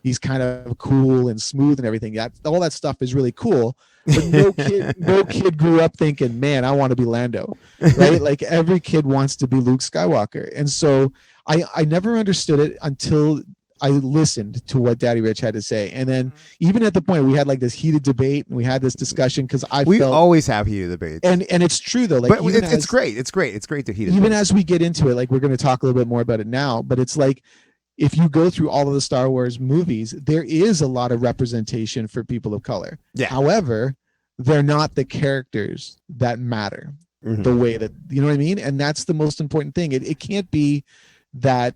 [SPEAKER 2] he's kind of cool and smooth and everything. All that stuff is really cool, but no kid grew up thinking, man, I want to be Lando, right? Like every kid wants to be Luke Skywalker. And so I never understood it until I listened to what Daddy Rich had to say. And then even at the point we had like this heated debate and we had this discussion because we
[SPEAKER 1] always have heated debates.
[SPEAKER 2] And it's true though. Like,
[SPEAKER 1] but it's great. It's great. It's great to heat it.
[SPEAKER 2] Even as we get into it, like we're going to talk a little bit more about it now, but it's like, if you go through all of the Star Wars movies, there is a lot of representation for people of color.
[SPEAKER 1] Yeah.
[SPEAKER 2] However, they're not the characters that matter the way that, you know what I mean? And that's the most important thing. It can't be that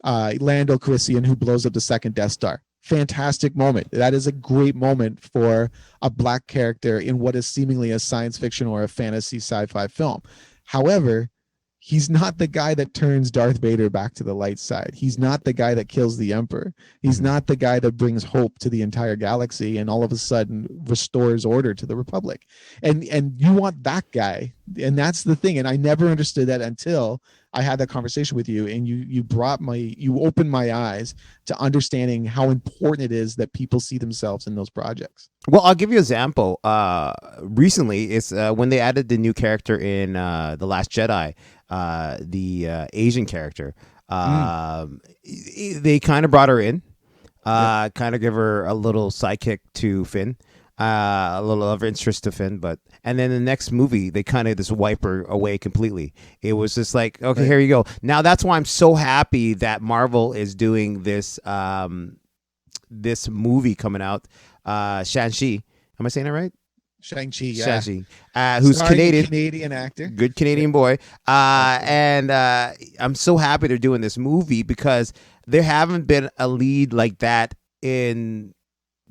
[SPEAKER 2] Lando Calrissian who blows up the second Death Star. Fantastic moment. That is a great moment for a black character in what is seemingly a science fiction or a fantasy sci-fi film. However, he's not the guy that turns Darth Vader back to the light side. He's not the guy that kills the Emperor. He's not the guy that brings hope to the entire galaxy and all of a sudden restores order to the Republic. And you want that guy. And that's the thing. And I never understood that until I had that conversation with you, and you opened my eyes to understanding how important it is that people see themselves in those projects.
[SPEAKER 1] Well, I'll give you an example. Recently, it's when they added the new character in The Last Jedi, the Asian character. They kind of brought her in, kind of give her a little sidekick to Finn. A little of interest to Finn, and then the next movie they kind of just wipe her away completely. It was just like, okay, here you go. Now that's why I'm so happy that Marvel is doing this this movie coming out, Shang-Chi. Am I saying it right?
[SPEAKER 2] Shang-Chi, yeah.
[SPEAKER 1] Shang-Chi, who's
[SPEAKER 2] Canadian actor,
[SPEAKER 1] good Canadian boy, and I'm so happy they're doing this movie because there haven't been a lead like that in.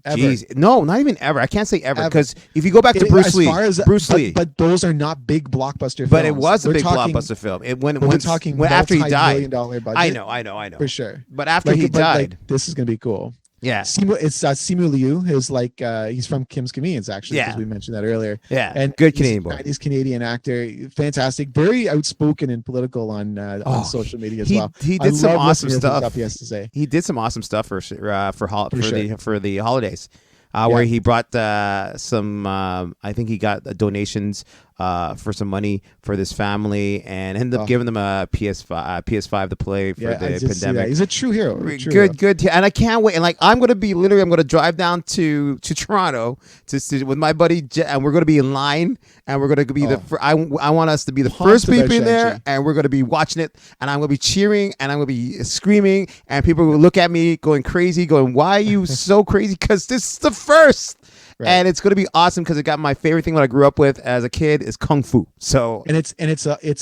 [SPEAKER 1] Jeez, no, not even ever. I can't say ever because if you go back to Bruce Lee,
[SPEAKER 2] but those are not big blockbuster films.
[SPEAKER 1] But it was a big blockbuster film. We're talking after he died.
[SPEAKER 2] Budget,
[SPEAKER 1] I know
[SPEAKER 2] for sure.
[SPEAKER 1] But after he died,
[SPEAKER 2] this is gonna be cool.
[SPEAKER 1] Yeah,
[SPEAKER 2] it's Simu Liu. Who's like he's from Kim's Convenience actually, because we mentioned that earlier.
[SPEAKER 1] Yeah,
[SPEAKER 2] and
[SPEAKER 1] good Canadian boy.
[SPEAKER 2] He's Canadian actor, fantastic, very outspoken and political on social media as well.
[SPEAKER 1] He did some awesome
[SPEAKER 2] stuff
[SPEAKER 1] he
[SPEAKER 2] has to say.
[SPEAKER 1] He did some awesome stuff for the holidays. where
[SPEAKER 2] Yeah.
[SPEAKER 1] he brought some. I think he got donations for some money for this family, and ended up
[SPEAKER 2] Oh,
[SPEAKER 1] giving them a PS5 to play for
[SPEAKER 2] yeah. I
[SPEAKER 1] the
[SPEAKER 2] did see that.
[SPEAKER 1] pandemic.
[SPEAKER 2] He's a true hero. A true hero.
[SPEAKER 1] Good, and I can't wait. And like, I'm gonna drive down to Toronto with my buddy, and we're gonna be in line, and we're gonna be
[SPEAKER 2] Oh,
[SPEAKER 1] I want us to be the
[SPEAKER 2] pumped
[SPEAKER 1] first
[SPEAKER 2] about
[SPEAKER 1] people in there,
[SPEAKER 2] Shang-Chi.
[SPEAKER 1] and we're gonna be watching it, and I'm gonna be cheering, and I'm gonna be screaming, and people will look at me going crazy, going, "Why are you so crazy?" Because this is the first.
[SPEAKER 2] Right.
[SPEAKER 1] And it's going to be awesome because it got my favorite thing that I grew up with as a kid is kung fu. So
[SPEAKER 2] And it's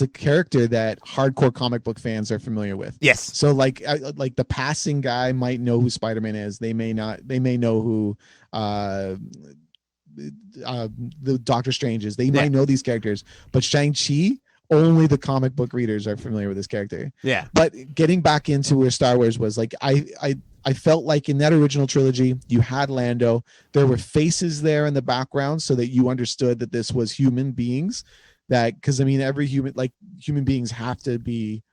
[SPEAKER 2] a character that hardcore comic book fans are familiar with.
[SPEAKER 1] yes,
[SPEAKER 2] So like the passing guy might know who Spider-Man is. They may not. They may know who uh, the Doctor Strange is. They
[SPEAKER 1] yeah,
[SPEAKER 2] might know these characters, but Shang-Chi, only the comic book readers are familiar with this character.
[SPEAKER 1] yeah.
[SPEAKER 2] But getting back into where Star Wars was, like I felt like in that original trilogy, you had Lando. There were faces there in the background so that you understood that this was human beings. That because I mean, every human beings have to be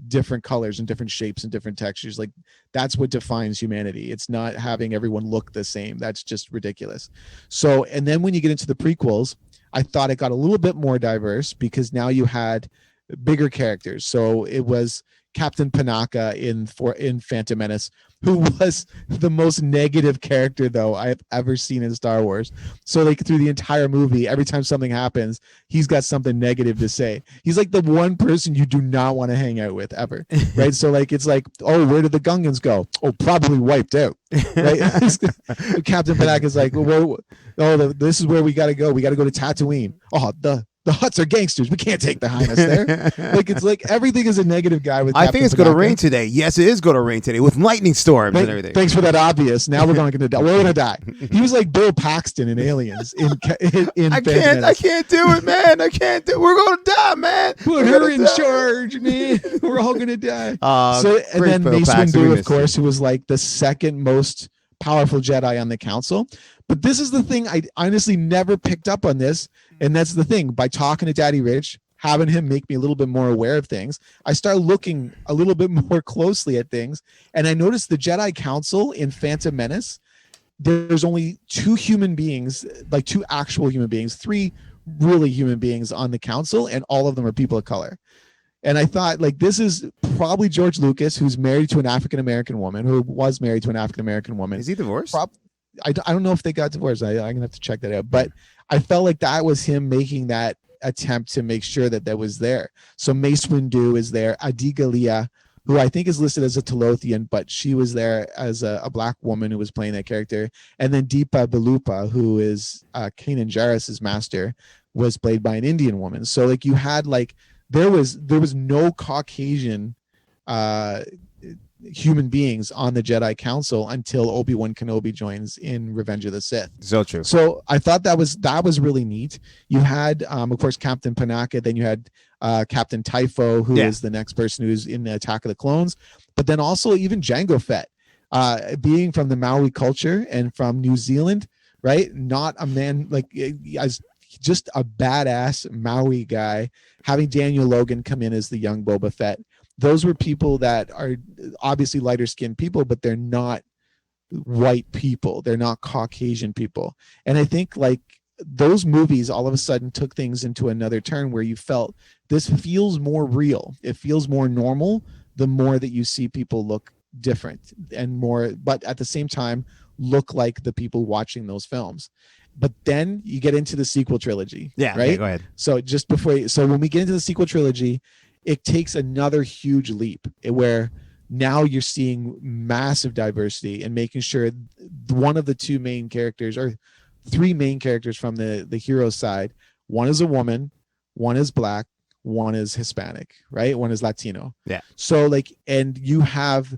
[SPEAKER 2] different colors and different shapes and different textures. Like that's what defines humanity. It's not having everyone look the same. That's just ridiculous. So, and then when you get into the prequels, I thought it got a little bit more diverse because now you had bigger characters. So it was Captain Panaka in Phantom Menace, who was the most negative character though I've ever seen in Star Wars. So like through the entire movie, every time something happens, he's got something negative to say. He's like the one person you do not want to hang out with ever, right? So like it's like, oh, where did the Gungans go? Oh, probably wiped out, right? Captain Panaka is like, well, this is where we got to go. We got to go to Tatooine. Oh, the Hutts are gangsters. We can't take the Highness there. Like it's like everything is a negative guy with.
[SPEAKER 1] I
[SPEAKER 2] Captain
[SPEAKER 1] think it's going to
[SPEAKER 2] Panaka.
[SPEAKER 1] rain today. Yes, it is going to rain today with lightning storms and everything.
[SPEAKER 2] Thanks for that obvious. Now we're going to die. We're going to die. He was like Bill Paxton in Aliens.
[SPEAKER 1] I can't do it, man. I can't do it. We're going to die, man.
[SPEAKER 2] Put her in charge, man. We're all going to die. And then Mace Windu, of course, who was like the second most powerful Jedi on the council. But this is the thing. I honestly never picked up on this. And that's the thing. By talking to Daddy Rich, having him make me a little bit more aware of things, I start looking a little bit more closely at things. And I noticed the Jedi Council in Phantom Menace, there's only two human beings, like two actual human beings, three really human beings on the council, and all of them are people of color. And I thought, like, this is probably George Lucas, who's married to an African-American woman, who was married to an African-American woman.
[SPEAKER 1] Is he divorced?
[SPEAKER 2] I don't know if they got divorced. I'm going to have to check that out. But I felt like that was him making that attempt to make sure that was there. So Mace Windu is there. Adigalia, who I think is listed as a Telothian, but she was there as a black woman who was playing that character. And then Deepa Balupa, who is Kanan Jarrus's master, was played by an Indian woman. So like you had like there was no Caucasian human beings on the Jedi Council until Obi-Wan Kenobi joins in Revenge of the Sith.
[SPEAKER 1] So true.
[SPEAKER 2] So I thought that was really neat. You had of course Captain Panaka, then you had Captain Typho, who is the next person who's in the Attack of the Clones, but then also even Jango Fett, being from the Maori culture and from New Zealand, right? Not a man like as just a badass Maori guy, having Daniel Logan come in as the young Boba Fett. Those were people that are obviously lighter skinned people, but they're not white people. They're not Caucasian people. And I think like those movies all of a sudden took things into another turn where you felt this feels more real. It feels more normal the more that you see people look different and more, but at the same time look like the people watching those films. But then you get into the sequel trilogy.
[SPEAKER 1] Yeah.
[SPEAKER 2] Right.
[SPEAKER 1] Okay, go ahead.
[SPEAKER 2] So when we get into the sequel trilogy, it takes another huge leap where now you're seeing massive diversity and making sure one of the two main characters or three main characters from the hero side, one is a woman, one is black, one is Hispanic, right? One is Latino.
[SPEAKER 1] Yeah.
[SPEAKER 2] So like, and you have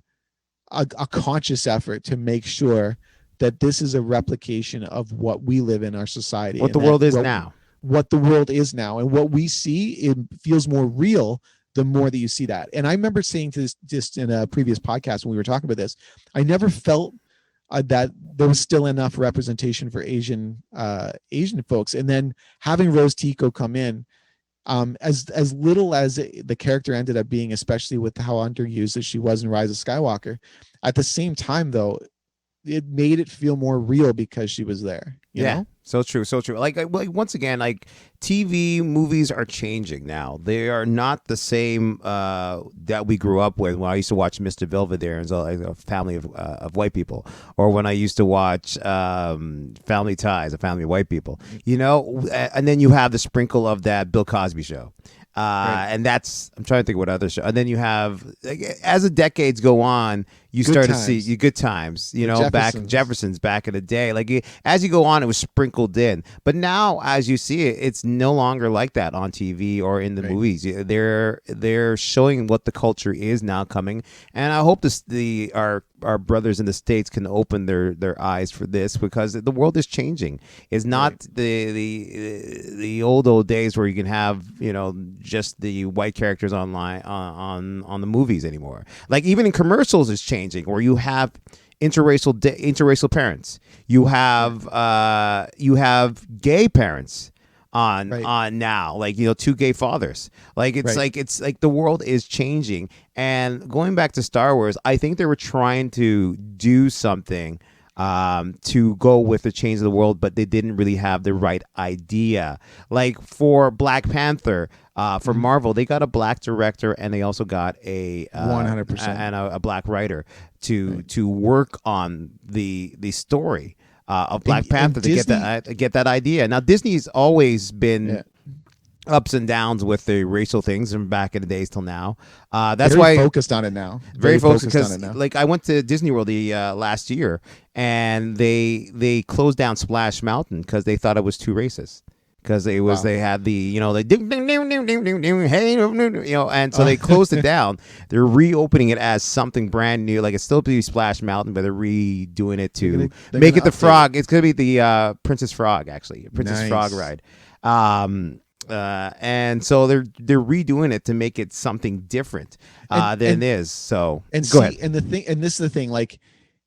[SPEAKER 2] a conscious effort to make sure that this is a replication of what we live in our society.
[SPEAKER 1] What the world is now.
[SPEAKER 2] What the world is now. And what we see, it feels more real the more that you see that. And I remember saying to this just in a previous podcast when we were talking about this, I never felt that there was still enough representation for Asian folks. And then having Rose Tico come in, as little as the character ended up being, especially with how underused as she was in Rise of Skywalker, at the same time though, it made it feel more real because she was there, you
[SPEAKER 1] Yeah,
[SPEAKER 2] know?
[SPEAKER 1] so true, so true. Like once again, like TV movies are changing now. They are not the same that we grew up with. When I used to watch Mr. Belvedere and so, like, a family of white people, or when I used to watch Family Ties, a family of white people. You know, and then you have the sprinkle of that Bill Cosby show.
[SPEAKER 2] Right.
[SPEAKER 1] And that's I'm trying to think what other show. And then you have like, as the decades go on, you
[SPEAKER 2] Good
[SPEAKER 1] start to see
[SPEAKER 2] times.
[SPEAKER 1] you good times. You
[SPEAKER 2] The
[SPEAKER 1] know, back
[SPEAKER 2] Jeffersons.
[SPEAKER 1] Jefferson's back in the day. Like as you go on, it was sprinkled in. But now, as you see it, it's no longer like that on TV or in the
[SPEAKER 2] Right.
[SPEAKER 1] movies. They're showing what the culture is now coming, and I hope our brothers in the States can open their eyes for this because the world is changing. It's not
[SPEAKER 2] Right.
[SPEAKER 1] the old days where you can have just the white characters online on the movies anymore. Like even in commercials, it's changing where you have interracial parents. You have gay parents
[SPEAKER 2] Right.
[SPEAKER 1] on now, like two gay fathers. Like
[SPEAKER 2] Right.
[SPEAKER 1] it's like the world is changing. And going back to Star Wars, I think they were trying to do something to go with the change of the world, but they didn't really have the right idea. Like for Black Panther, for Marvel, they got a black director and they also got a
[SPEAKER 2] 100%.
[SPEAKER 1] and a black writer to
[SPEAKER 2] Right.
[SPEAKER 1] to work on the story of Black
[SPEAKER 2] And
[SPEAKER 1] Panther to
[SPEAKER 2] Disney,
[SPEAKER 1] get that idea. Now Disney's always been
[SPEAKER 2] yeah,
[SPEAKER 1] ups and downs with the racial things from back in the days till now. That's
[SPEAKER 2] very
[SPEAKER 1] why
[SPEAKER 2] focused on it now.
[SPEAKER 1] very
[SPEAKER 2] Very
[SPEAKER 1] focused
[SPEAKER 2] focused on
[SPEAKER 1] because
[SPEAKER 2] it now.
[SPEAKER 1] like I went to Disney World the last year and they closed down Splash Mountain because they thought it was too racist. Because it was
[SPEAKER 2] Wow.
[SPEAKER 1] they had the ding ding ding ding ding ding ding hey and so
[SPEAKER 2] Oh.
[SPEAKER 1] they closed it down. They're reopening it as something brand new, like it's still be Splash Mountain, but they're redoing it to
[SPEAKER 2] They're
[SPEAKER 1] make
[SPEAKER 2] gonna
[SPEAKER 1] it the
[SPEAKER 2] update
[SPEAKER 1] frog. It's gonna be the Princess Frog, actually, Princess Frog
[SPEAKER 2] Nice.
[SPEAKER 1] ride. And so they're redoing it to make it something different than it is. So
[SPEAKER 2] And
[SPEAKER 1] go ahead.
[SPEAKER 2] see, and the thing, and this is the thing, like,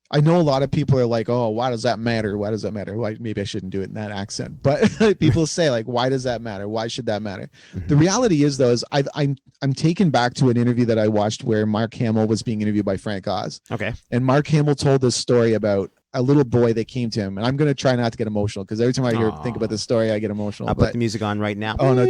[SPEAKER 2] I know a lot of people are like, oh, why does that matter? Why does that matter? Like, maybe I shouldn't do it in that accent, but people say, like, why does that matter? Why should that matter? The
[SPEAKER 1] Mhm.
[SPEAKER 2] reality is, though, is I'm taken back to an interview that I watched where Mark Hamill was being interviewed by Frank Oz,
[SPEAKER 1] Okay.
[SPEAKER 2] and Mark Hamill told this story about a little boy that came to him, and I'm gonna try not to get emotional because every time I think about
[SPEAKER 1] Aw.
[SPEAKER 2] this story, I get emotional.
[SPEAKER 1] I'll put
[SPEAKER 2] But
[SPEAKER 1] the music on right now.
[SPEAKER 2] oh no,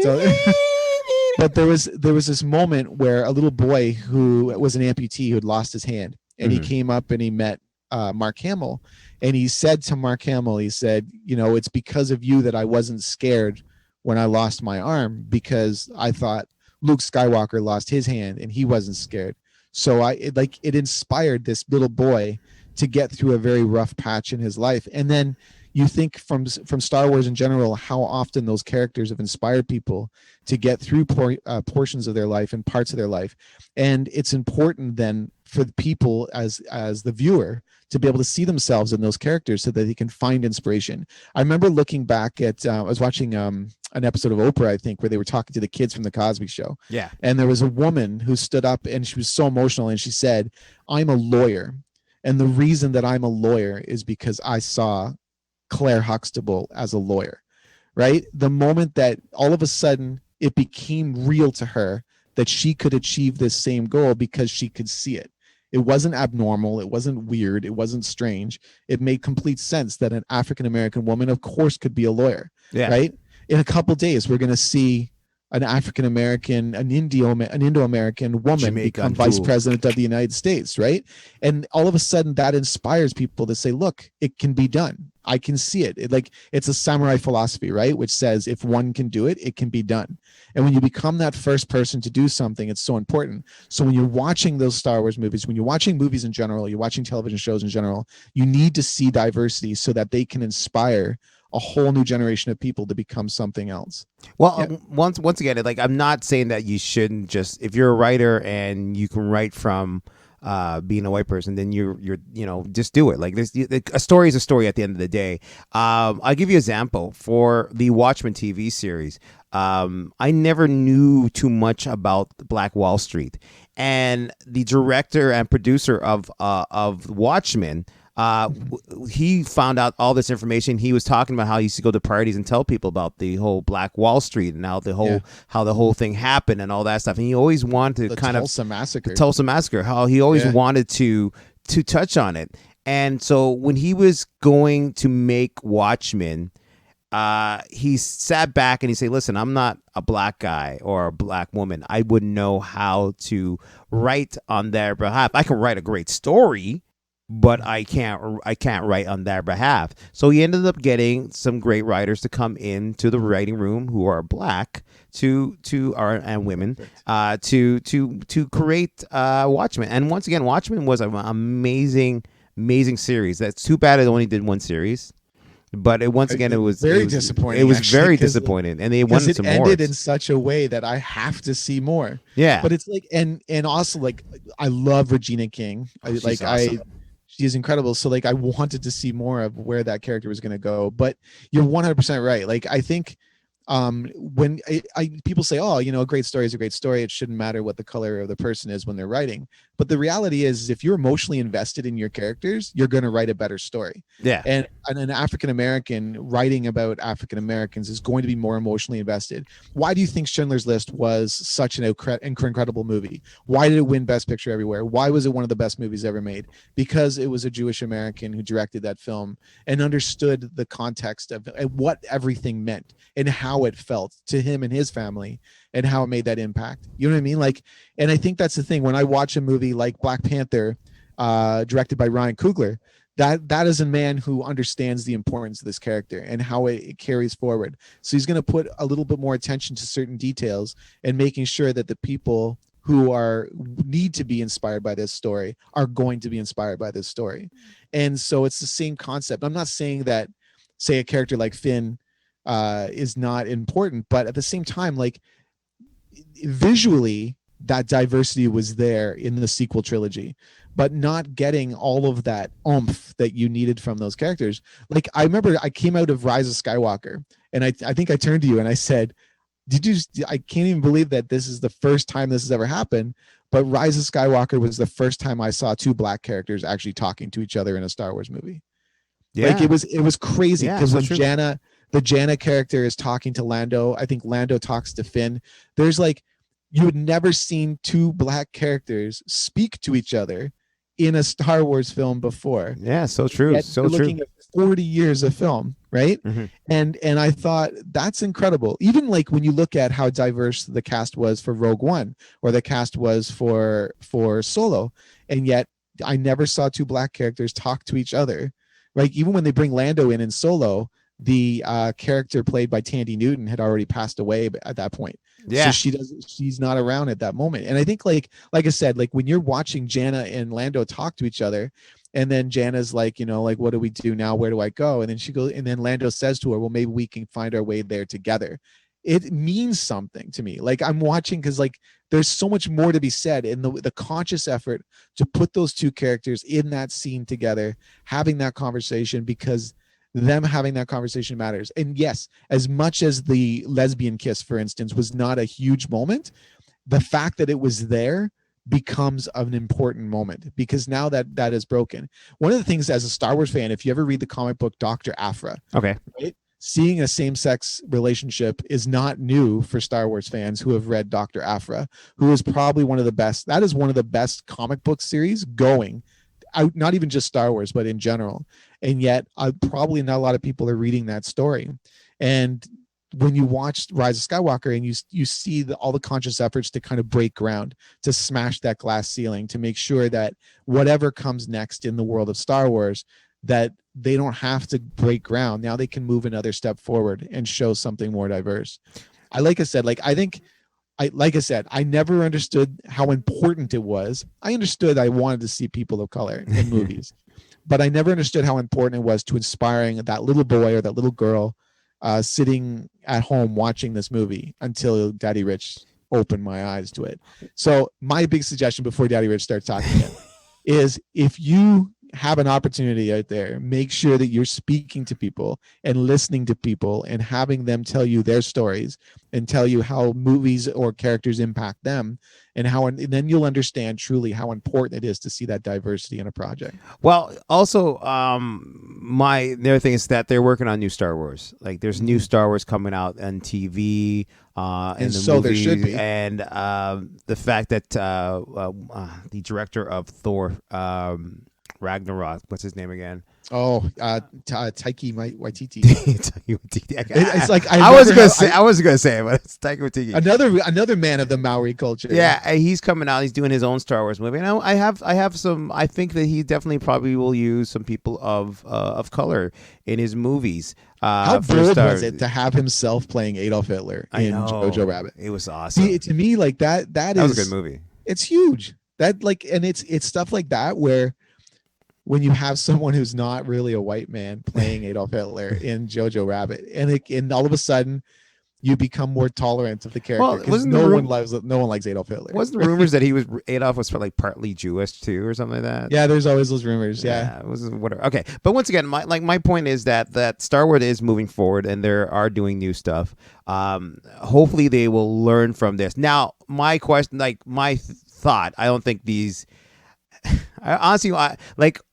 [SPEAKER 2] but there was this moment where a little boy who was an amputee who had lost his hand, and he
[SPEAKER 1] Mhm.
[SPEAKER 2] came up and he met Mark Hamill, and he said to Mark Hamill, he said, it's because of you that I wasn't scared when I lost my arm, because I thought Luke Skywalker lost his hand and he wasn't scared. So it inspired this little boy to get through a very rough patch in his life. And then you think from Star Wars in general, how often those characters have inspired people to get through portions of their life and parts of their life. And it's important then for the people as the viewer to be able to see themselves in those characters so that they can find inspiration. I remember looking back at I was watching an episode of Oprah, I think, where they were talking to the kids from the Cosby Show,
[SPEAKER 1] Yeah.
[SPEAKER 2] and there was a woman who stood up and she was so emotional and she said, I'm a lawyer, and the reason that I'm a lawyer is because I saw Claire Huxtable as a lawyer. Right, the moment that all of a sudden it became real to her that she could achieve this same goal because she could see it. It wasn't abnormal. It wasn't weird. It wasn't strange. It made complete sense that an African American woman, of course, could be a lawyer.
[SPEAKER 1] Yeah.
[SPEAKER 2] Right. In a couple of days, we're going to see an African American, an Indo-American woman
[SPEAKER 1] Jamaican
[SPEAKER 2] become vice
[SPEAKER 1] too.
[SPEAKER 2] president of the United States. Right. And all of a sudden that inspires people to say, look, it can be done. I can see it. It's a samurai philosophy, right? Which says if one can do it, it can be done. And when you become that first person to do something, it's so important. So when you're watching those Star Wars movies, when you're watching movies in general, you're watching television shows in general, you need to see diversity so that they can inspire a whole new generation of people to become something else.
[SPEAKER 1] Well,
[SPEAKER 2] Yeah.
[SPEAKER 1] once again, like I'm not saying that you shouldn't just if you're a writer and you can write from being a white person, then you're just do it. Like this, a story is a story at the end of the day. I'll give you an example for the Watchmen TV series. I never knew too much about Black Wall Street, and the director and producer of Watchmen. He found out all this information. He was talking about how he used to go to parties and tell people about the whole Black Wall Street and how the whole thing happened and all that stuff. And he always wanted to
[SPEAKER 2] The
[SPEAKER 1] kind
[SPEAKER 2] Tulsa Massacre.
[SPEAKER 1] the Tulsa Massacre, how he always
[SPEAKER 2] Yeah.
[SPEAKER 1] wanted to touch on it. And so when he was going to make Watchmen, he sat back and he said, "Listen, I'm not a black guy or a black woman. I wouldn't know how to write on their behalf. I can write a great story, but I can't write on their behalf." So he ended up getting some great writers to come into the writing room who are black and women
[SPEAKER 2] Perfect.
[SPEAKER 1] to create Watchmen. And once again, Watchmen was an amazing series. That's too bad it only did one series. But once again, it was
[SPEAKER 2] Very
[SPEAKER 1] it
[SPEAKER 2] disappointing,
[SPEAKER 1] was
[SPEAKER 2] actually,
[SPEAKER 1] very disappointing, and they
[SPEAKER 2] because
[SPEAKER 1] wanted
[SPEAKER 2] it
[SPEAKER 1] some more.
[SPEAKER 2] ended in such a way that I have to see more.
[SPEAKER 1] Yeah,
[SPEAKER 2] But it's like, and also like, I love Regina King.
[SPEAKER 1] oh, she's awesome.
[SPEAKER 2] She is incredible. So like, I wanted to see more of where that character was going to go. But you're 100% right. Like, I think when people say, oh, a great story is a great story, it shouldn't matter what the color of the person is when they're writing. But the reality is, if you're emotionally invested in your characters, you're going to write a better story.
[SPEAKER 1] Yeah,
[SPEAKER 2] And an African American writing about African Americans is going to be more emotionally invested. Why do you think Schindler's List was such an incredible movie? Why did it win Best Picture everywhere? Why was it one of the best movies ever made? Because it was a Jewish American who directed that film and understood the context of what everything meant and how it felt to him and his family and how it made that impact. You know what I mean? Like, and I think that's the thing. When I watch a movie like Black Panther, directed by Ryan Coogler, that is a man who understands the importance of this character and how it carries forward. So he's going to put a little bit more attention to certain details and making sure that the people who need to be inspired by this story are going to be inspired by this story. And so it's the same concept. I'm not saying that, say, a character like Finn is not important, but at the same time, like, visually, that diversity was there in the sequel trilogy, but not getting all of that oomph that you needed from those characters. Like, I remember I came out of Rise of Skywalker, and I think I turned to you and I said, I can't even believe that this is the first time this has ever happened. But Rise of Skywalker was the first time I saw two black characters actually talking to each other in a Star Wars movie. Like,
[SPEAKER 1] yeah,
[SPEAKER 2] it was crazy,
[SPEAKER 1] yeah.
[SPEAKER 2] because
[SPEAKER 1] So
[SPEAKER 2] when
[SPEAKER 1] true.
[SPEAKER 2] the Janna character is talking to Lando, I think Lando talks to Finn. There's like, you had never seen two black characters speak to each other in a Star Wars film before.
[SPEAKER 1] Yeah, so true.
[SPEAKER 2] Yet
[SPEAKER 1] So
[SPEAKER 2] you're
[SPEAKER 1] true.
[SPEAKER 2] looking at 40 years of film, right?
[SPEAKER 1] Hmm.
[SPEAKER 2] And I thought that's incredible. Even like when you look at how diverse the cast was for Rogue One, or the cast was for Solo, and yet I never saw two black characters talk to each other. Like, even when they bring Lando in Solo, the character played by Tandy Newton had already passed away at that point. So
[SPEAKER 1] Yeah,
[SPEAKER 2] she's not around at that moment. And I think, like I said, like, when you're watching Janna and Lando talk to each other, and then Janna's like, like, what do we do now? Where do I go? And then she goes, and then Lando says to her, well, maybe we can find our way there together. It means something to me. Like, I'm watching because, like, there's so much more to be said, and the conscious effort to put those two characters in that scene together, having that conversation, because them having that conversation matters. And yes, as much as the lesbian kiss, for instance, was not a huge moment, the fact that it was there becomes an important moment, because now that is broken. One of the things, as a Star Wars fan, if you ever read the comic book Dr. Aphra,
[SPEAKER 1] okay.
[SPEAKER 2] right? Seeing a same-sex relationship is not new for Star Wars fans who have read Dr. Aphra, who is probably one of the best. That is one of the best comic book series going out, not even just Star Wars, but in general. And yet, probably not a lot of people are reading that story. And when you watch Rise of Skywalker, and you see all the conscious efforts to kind of break ground, to smash that glass ceiling, to make sure that whatever comes next in the world of Star Wars, that they don't have to break ground. Now they can move another step forward and show something more diverse. Like I said, I never understood how important it was. I understood I wanted to see people of color in movies, but I never understood how important it was to inspiring that little boy or that little girl sitting at home watching this movie, until Daddy Rich opened my eyes to it. So my big suggestion before Daddy Rich starts talking again is, if you have an opportunity out there, make sure that you're speaking to people and listening to people and having them tell you their stories and tell you how movies or characters impact them, and then you'll understand truly how important it is to see that diversity in a project.
[SPEAKER 1] Well, also, the other thing is that they're working on new Star Wars. Like, there's new Star Wars coming out on TV, and
[SPEAKER 2] And
[SPEAKER 1] the
[SPEAKER 2] so there should
[SPEAKER 1] movies,
[SPEAKER 2] be.
[SPEAKER 1] and the fact that the director of Thor, Ragnarok. What's his name again?
[SPEAKER 2] Oh, Taiki Waititi. It's
[SPEAKER 1] I,
[SPEAKER 2] like
[SPEAKER 1] I was gonna say, I was gonna say it, but it's Taika Waititi.
[SPEAKER 2] another man of the Maori culture.
[SPEAKER 1] Yeah, he's coming out. He's doing his own Star Wars movie. And I have some. I think that he definitely probably will use some people of color in his movies.
[SPEAKER 2] How
[SPEAKER 1] for
[SPEAKER 2] bold
[SPEAKER 1] Star.
[SPEAKER 2] was it to have himself playing Adolf Hitler
[SPEAKER 1] I
[SPEAKER 2] in
[SPEAKER 1] know.
[SPEAKER 2] Jojo Rabbit?
[SPEAKER 1] It was awesome.
[SPEAKER 2] See, to me, like that
[SPEAKER 1] That
[SPEAKER 2] is
[SPEAKER 1] was a good movie.
[SPEAKER 2] it's huge. That like, and it's stuff like that where when you have someone who's not really a white man playing Adolf Hitler in Jojo Rabbit, and all of a sudden you become more tolerant of the character
[SPEAKER 1] Well,
[SPEAKER 2] because
[SPEAKER 1] wasn't
[SPEAKER 2] no
[SPEAKER 1] the
[SPEAKER 2] one likes Adolf Hitler.
[SPEAKER 1] Wasn't the rumors that Adolf was like partly Jewish too, or something like that?
[SPEAKER 2] Yeah, there's always those rumors. Yeah.
[SPEAKER 1] It was whatever. Okay, but once again, my point is that Star Wars is moving forward and they are doing new stuff. Hopefully they will learn from this. Now, my question, like my thought, I don't think these. Honestly, I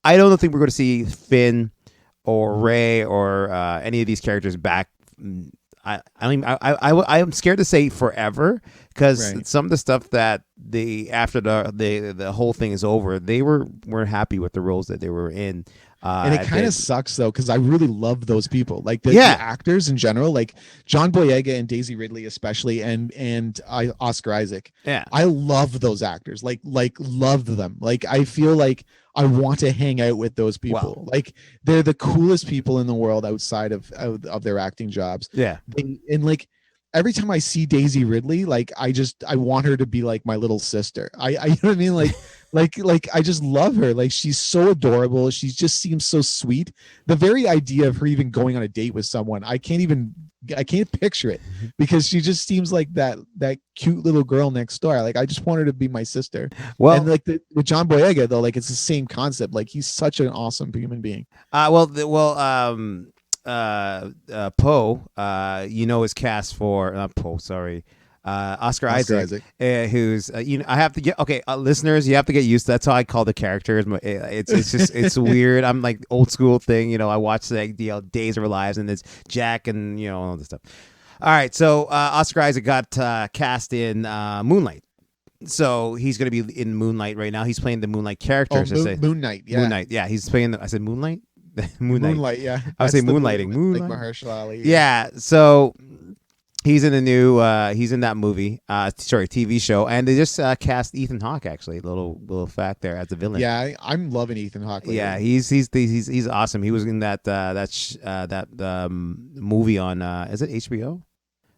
[SPEAKER 1] don't think we're going to see Finn or Rey or any of these characters back. I am scared to say forever because
[SPEAKER 2] Right.
[SPEAKER 1] some of the stuff that after the whole thing is over, they weren't happy with the roles that they were in.
[SPEAKER 2] And it kind of sucks though, because I really love those people, like the
[SPEAKER 1] Yeah.
[SPEAKER 2] actors in general, like John Boyega and Daisy Ridley especially, and Oscar Isaac.
[SPEAKER 1] Yeah.
[SPEAKER 2] I love those actors, like loved them. Like I feel like I want to hang out with those people. Like they're the coolest people in the world outside of their acting jobs.
[SPEAKER 1] Yeah.
[SPEAKER 2] And like every time I see Daisy Ridley, like I want her to be like my little sister. I you know what I mean? Like I just love her. Like she's so adorable. She just seems so sweet. The very idea of her even going on a date with someone, I can't picture it because she just seems like that cute little girl next door. Like I just want her to be my sister.
[SPEAKER 1] Well,
[SPEAKER 2] and like with John Boyega though, like it's the same concept. Like he's such an awesome human being.
[SPEAKER 1] Poe, is cast for not Poe, sorry, Oscar Isaac. Who's I have to get listeners, you have to get used to. That's how I call the characters. It's just it's weird. I'm like old school thing. I watch like Days of Our Lives and it's Jack and all this stuff. All right, so Oscar Isaac got cast in Moonlight. So he's going to be in Moonlight right now. He's playing the Moonlight character.
[SPEAKER 2] Moon Knight. Yeah.
[SPEAKER 1] Moon Knight. Yeah, he's playing. I said Moonlight.
[SPEAKER 2] Moonlight. Yeah.
[SPEAKER 1] I would say moonlighting.
[SPEAKER 2] Like
[SPEAKER 1] Moonlight.
[SPEAKER 2] Mahershala Ali.
[SPEAKER 1] Yeah. So he's in the new. He's in that movie. TV show, and they just cast Ethan Hawke. Actually, little fact there as a villain.
[SPEAKER 2] Yeah, I'm loving Ethan Hawke. Lately.
[SPEAKER 1] Yeah, he's awesome. He was in that movie on is it HBO,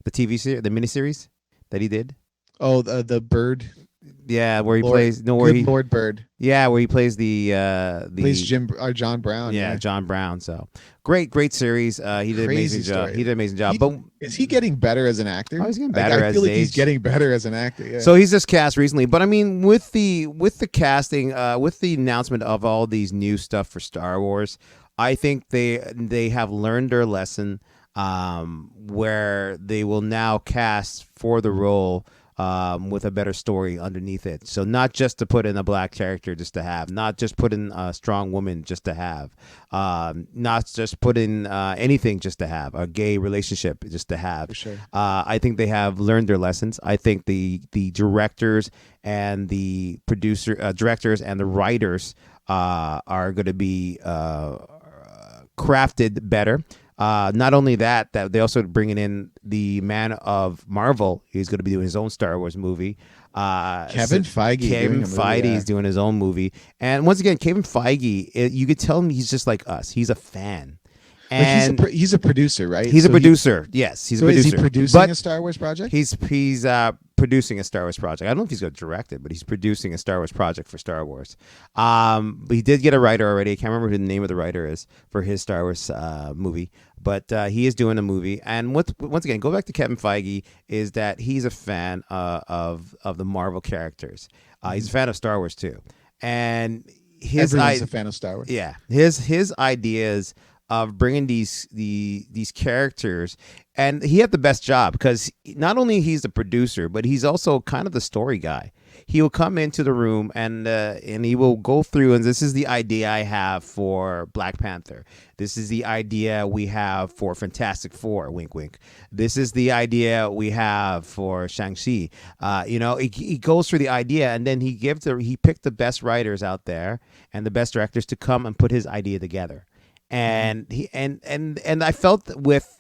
[SPEAKER 1] the TV series, the miniseries that he did.
[SPEAKER 2] Oh, the Bird.
[SPEAKER 1] Yeah, where he
[SPEAKER 2] Lord,
[SPEAKER 1] plays
[SPEAKER 2] Lord Bird.
[SPEAKER 1] Yeah, where he plays the
[SPEAKER 2] plays John Brown.
[SPEAKER 1] Yeah, John Brown. So great series. He did an amazing job. He did an amazing job. But
[SPEAKER 2] is he getting better as an actor?
[SPEAKER 1] Oh, he's getting better.
[SPEAKER 2] I feel like he's getting better as an actor. Yeah.
[SPEAKER 1] So he's just cast recently, but I mean, with the casting, with the announcement of all these new stuff for Star Wars, I think they have learned their lesson, where they will now cast for the role. With a better story underneath it. So not just to put in a black character just to have, not just put in a strong woman just to have, not just put in anything just to have, a gay relationship just to have.
[SPEAKER 2] For sure.
[SPEAKER 1] I think they have learned their lessons. I think the directors and the directors and the writers are going to be crafted better. Not only that they also bringing in the man of Marvel. He's going to be doing his own Star Wars movie.
[SPEAKER 2] Kevin Feige
[SPEAKER 1] is doing his own movie. And once again, Kevin Feige, you could tell him he's just like us. He's a fan. And
[SPEAKER 2] like he's a producer, right?
[SPEAKER 1] He's a producer. Yes, he's a producer.
[SPEAKER 2] Is he producing a Star Wars project?
[SPEAKER 1] He's producing a Star Wars project. I don't know if he's going to direct it, but he's producing a Star Wars project for Star Wars. But he did get a writer already. I can't remember who the name of the writer is for his Star Wars movie. But he is doing a movie. And once again, go back to Kevin Feige, is that he's a fan of the Marvel characters. He's a fan of Star Wars too. And
[SPEAKER 2] everyone's a fan of Star Wars.
[SPEAKER 1] Yeah, his ideas of bringing these characters, and he had the best job because not only he's the producer, but he's also kind of the story guy. He will come into the room and he will go through, and this is the idea I have for Black Panther. This is the idea we have for Fantastic Four. Wink, wink. This is the idea we have for Shang-Chi. He goes through the idea, and then he picked the best writers out there and the best directors to come and put his idea together. And he and I felt with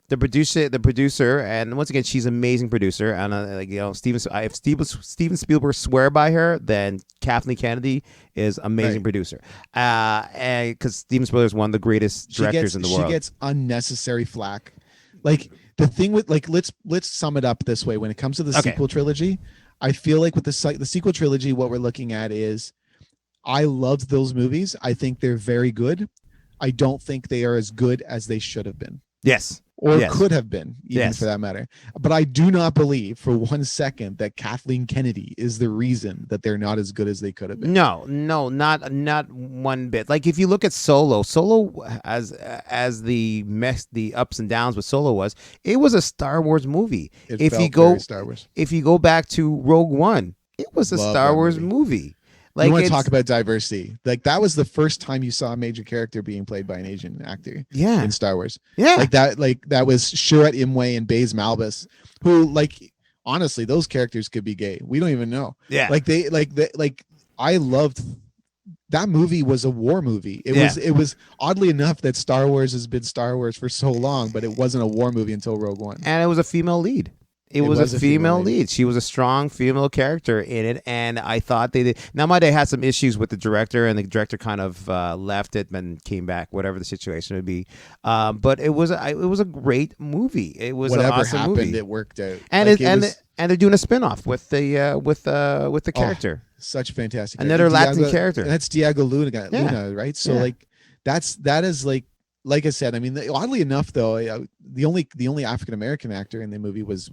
[SPEAKER 1] the producer, and once again, she's an amazing producer. And if Steven Spielberg swear by her, then Kathleen Kennedy is amazing
[SPEAKER 2] Right.
[SPEAKER 1] producer. And because Steven Spielberg is one of the greatest directors in the world.
[SPEAKER 2] She gets unnecessary flack. Like the thing with like let's sum it up this way. When it comes to the
[SPEAKER 1] Okay.
[SPEAKER 2] sequel trilogy, I feel like with the sequel trilogy, what we're looking at is I loved those movies. I think they're very good. I don't think they are as good as they should have been.
[SPEAKER 1] Yes.
[SPEAKER 2] Or
[SPEAKER 1] Yes.
[SPEAKER 2] could have been, even
[SPEAKER 1] Yes.
[SPEAKER 2] for that matter. But I do not believe for 1 second that Kathleen Kennedy is the reason that they're not as good as they could have been.
[SPEAKER 1] No, not one bit. Like if you look at Solo as the ups and downs with Solo it was a Star Wars movie.
[SPEAKER 2] It
[SPEAKER 1] If
[SPEAKER 2] felt
[SPEAKER 1] you go
[SPEAKER 2] very Star Wars.
[SPEAKER 1] if you go back to Rogue One, it was a
[SPEAKER 2] Love
[SPEAKER 1] Star
[SPEAKER 2] that
[SPEAKER 1] Wars
[SPEAKER 2] movie.
[SPEAKER 1] movie.
[SPEAKER 2] You want to
[SPEAKER 1] it's-
[SPEAKER 2] talk about diversity? Like that was the first time you saw a major character being played by an Asian actor
[SPEAKER 1] yeah,
[SPEAKER 2] in Star Wars.
[SPEAKER 1] yeah,
[SPEAKER 2] Like that was Shuret Imwe and Baze Malbus, who like honestly those characters could be gay. We don't even know.
[SPEAKER 1] yeah.
[SPEAKER 2] Like I loved that movie. Was a war movie.
[SPEAKER 1] Yeah.
[SPEAKER 2] It was oddly enough that Star Wars has been Star Wars for so long, but it wasn't a war movie until Rogue One.
[SPEAKER 1] And it was a female lead. It was a female lead. She was a strong female character in it, and I thought they did. Now, they had some issues with the director, and the director kind of left it and came back, whatever the situation would be. But it was a great movie. It was
[SPEAKER 2] Whatever
[SPEAKER 1] an awesome
[SPEAKER 2] happened,
[SPEAKER 1] movie.
[SPEAKER 2] it worked out.
[SPEAKER 1] And
[SPEAKER 2] Like,
[SPEAKER 1] and they're doing a spinoff with the character.
[SPEAKER 2] such fantastic.
[SPEAKER 1] Another Latin character.
[SPEAKER 2] And that's Diego Luna,
[SPEAKER 1] Yeah.
[SPEAKER 2] Luna, right? So
[SPEAKER 1] Yeah.
[SPEAKER 2] like that is like I said. I mean, oddly enough, though, the only African American actor in the movie was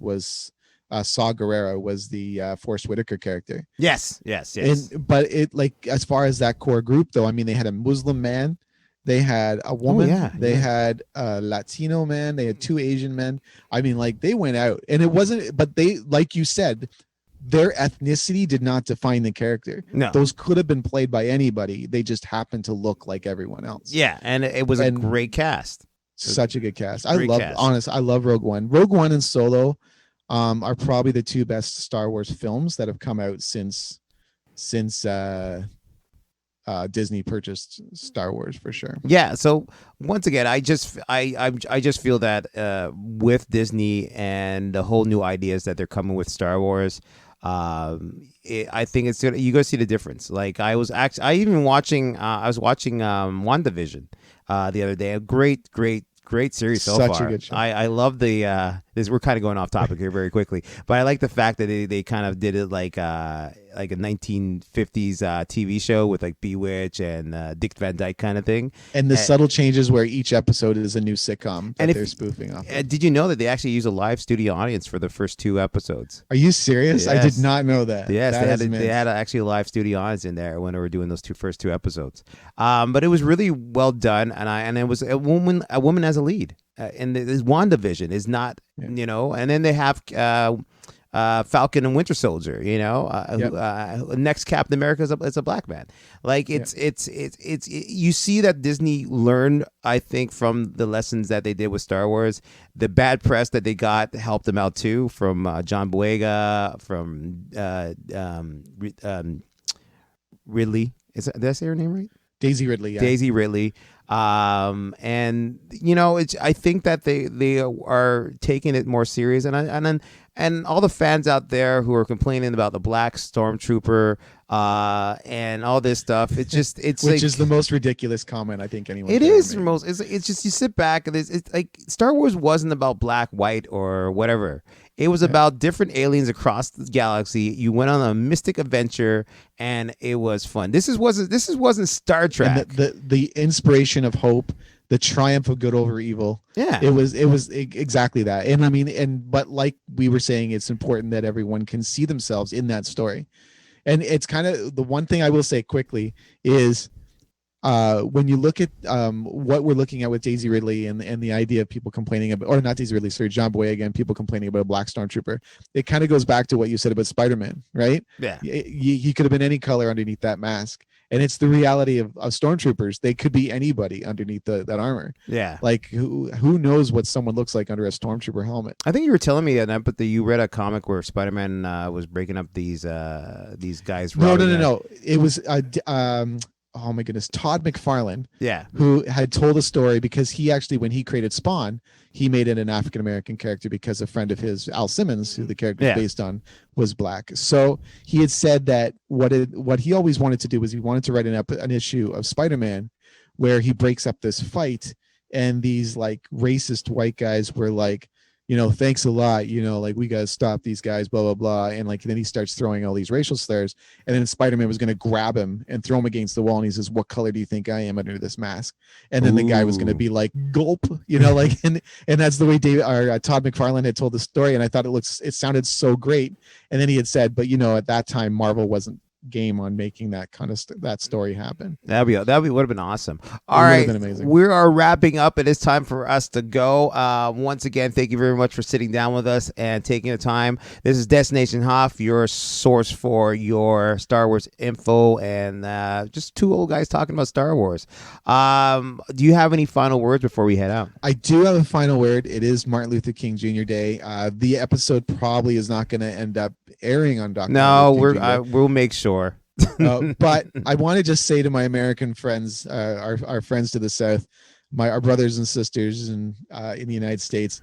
[SPEAKER 2] Saw Gerrera, was the Forrest Whitaker character.
[SPEAKER 1] Yes.
[SPEAKER 2] But it like as far as that core group, though, I mean, they had a Muslim man, they had a woman, they had a Latino man, they had 2 Asian men. I mean, like they went out, and it wasn't. But they, like you said, their ethnicity did not define the character.
[SPEAKER 1] No.
[SPEAKER 2] Those could have been played by anybody. They just happened to look like everyone else.
[SPEAKER 1] Yeah, and it was a great cast.
[SPEAKER 2] Such a good cast. I
[SPEAKER 1] Great cast.
[SPEAKER 2] love Rogue One. Rogue One and Solo are probably the 2 best Star Wars films that have come out since Disney purchased Star Wars, for sure.
[SPEAKER 1] Yeah. So once again, I just feel that with Disney and the whole new ideas that they're coming with Star Wars, I think it's gonna, you go see the difference. Like I was watching WandaVision the other day. A great series so
[SPEAKER 2] Such a
[SPEAKER 1] far.
[SPEAKER 2] good show.
[SPEAKER 1] I love the this. We're kind of going off topic here very quickly, but I like the fact that they kind of did it like a 1950s TV show with like Bewitch and Dick Van Dyke kind of thing.
[SPEAKER 2] And the subtle changes where each episode is a new sitcom that
[SPEAKER 1] And if-
[SPEAKER 2] they're spoofing off.
[SPEAKER 1] Did you know that they actually use a live studio audience for the first 2 episodes?
[SPEAKER 2] Are you serious? I
[SPEAKER 1] Yes.
[SPEAKER 2] did not know that.
[SPEAKER 1] Yes,
[SPEAKER 2] That is
[SPEAKER 1] they had
[SPEAKER 2] mint.
[SPEAKER 1] actually a live studio audience in there when they were doing those first two episodes. But it was really well done, and it was a woman as a lead. And this WandaVision is not, and then they have Falcon and Winter Soldier, next Captain America is a black man. Like it's you see that Disney learned, I think, from the lessons that they did with Star Wars. The bad press that they got helped them out too, from John Boyega, from Ridley. Did I say her name right?
[SPEAKER 2] Daisy Ridley. Yeah.
[SPEAKER 1] Daisy Ridley. And it's, I think that they are taking it more serious, and all the fans out there who are complaining about the black stormtrooper and all this stuff, it's
[SPEAKER 2] Which
[SPEAKER 1] like,
[SPEAKER 2] is the most ridiculous comment I think anyone.
[SPEAKER 1] it
[SPEAKER 2] can
[SPEAKER 1] is
[SPEAKER 2] ever
[SPEAKER 1] the
[SPEAKER 2] make.
[SPEAKER 1] most. It's just, you sit back and it's like Star Wars wasn't about black, white, or whatever. It was about different aliens across the galaxy. You went on a mystic adventure, and it was fun. This wasn't Star Trek.
[SPEAKER 2] And the inspiration of hope, the triumph of good over evil.
[SPEAKER 1] Yeah.
[SPEAKER 2] It was exactly that. And I mean, but like we were saying, it's important that everyone can see themselves in that story. And it's kind of the one thing I will say quickly is when you look at what we're looking at with Daisy Ridley and the idea of people complaining about, or not Daisy Ridley, sorry, John Boyega, again, people complaining about a black stormtrooper, it kind of goes back to what you said about Spider-Man, right?
[SPEAKER 1] Yeah.
[SPEAKER 2] He could have been any color underneath that mask. And it's the reality of stormtroopers. They could be anybody underneath that armor.
[SPEAKER 1] Yeah.
[SPEAKER 2] Like who knows what someone looks like under a stormtrooper helmet?
[SPEAKER 1] I think you were telling me that, but you read a comic where Spider-Man was breaking up these guys.
[SPEAKER 2] No. It was oh my goodness, Todd McFarlane.
[SPEAKER 1] Yeah.
[SPEAKER 2] Who had told a story because he actually, when he created Spawn, he made it an African American character because a friend of his, Al Simmons, who the character is based on, was black. So he had said that what he always wanted to do was he wanted to write an issue of Spider-Man where he breaks up this fight, and these like racist white guys were like, thanks a lot, like we gotta stop these guys, blah blah blah, and like then he starts throwing all these racial slurs, and then Spider-Man was gonna grab him and throw him against the wall, and he says, "What color do you think I am under this mask?" And then the guy was gonna be like, "Gulp," like, and that's the way Todd McFarlane had told the story, and I thought it sounded so great. And then he had said, but at that time Marvel wasn't game on making that kind of that story happen.
[SPEAKER 1] That'd be would have been awesome. All right, been amazing. We are wrapping up. It is time for us to go. Once again, thank you very much for sitting down with us and taking the time. This is Destination Hoth, your source for your Star Wars info, and just two old guys talking about Star Wars. Do you have any final words before we head out?
[SPEAKER 2] I do have a final word. It is Martin Luther King Jr. Day. The episode probably is not going to end up airing on Dr.
[SPEAKER 1] No, we'll make sure.
[SPEAKER 2] But I want to just say to my American friends, our friends to the south, our brothers and sisters in the United States,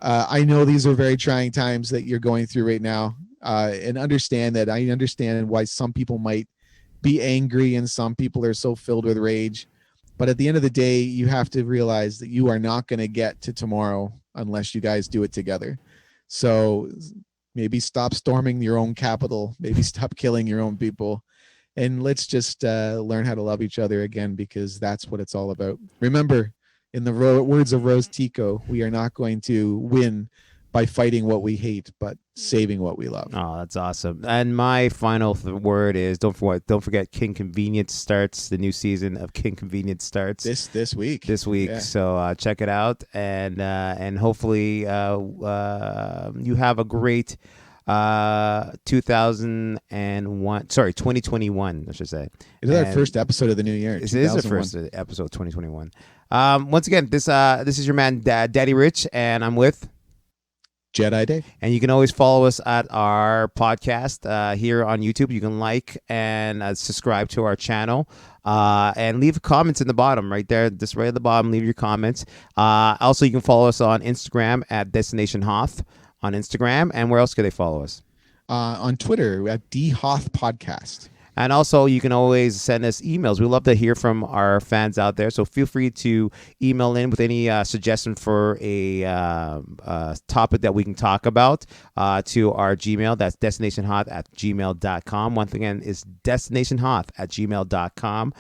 [SPEAKER 2] I know these are very trying times that you're going through right now, and I understand why some people might be angry and some people are so filled with rage. But at the end of the day, you have to realize that you are not going to get to tomorrow unless you guys do it together. So maybe stop storming your own capital. Maybe stop killing your own people. And let's just learn how to love each other again, because that's what it's all about. Remember, in the words of Rose Tico, we are not going to win by fighting what we hate, but saving what we love.
[SPEAKER 1] Oh, that's awesome. And my final word is don't forget King Convenience starts. The new season of King Convenience starts
[SPEAKER 2] this week.
[SPEAKER 1] Yeah. So check it out, and hopefully you have a great 2021, I should say.
[SPEAKER 2] It is our first episode of the new year.
[SPEAKER 1] It is the first episode of 2021. Once again, this is your man Daddy Rich, and I'm with
[SPEAKER 2] Jedi Day.
[SPEAKER 1] And you can always follow us at our podcast here on YouTube. You can like and subscribe to our channel, and leave comments in the bottom right there, just right at the bottom. Leave your comments. Also, you can follow us on Instagram at Destination Hoth on Instagram. And where else can they follow us?
[SPEAKER 2] On Twitter at DHoth Podcast.
[SPEAKER 1] And also, you can always send us emails. We love to hear from our fans out there. So feel free to email in with any suggestion for a topic that we can talk about to our Gmail. That's destinationhoth@gmail.com. Once again, it's destinationhoth@gmail.com.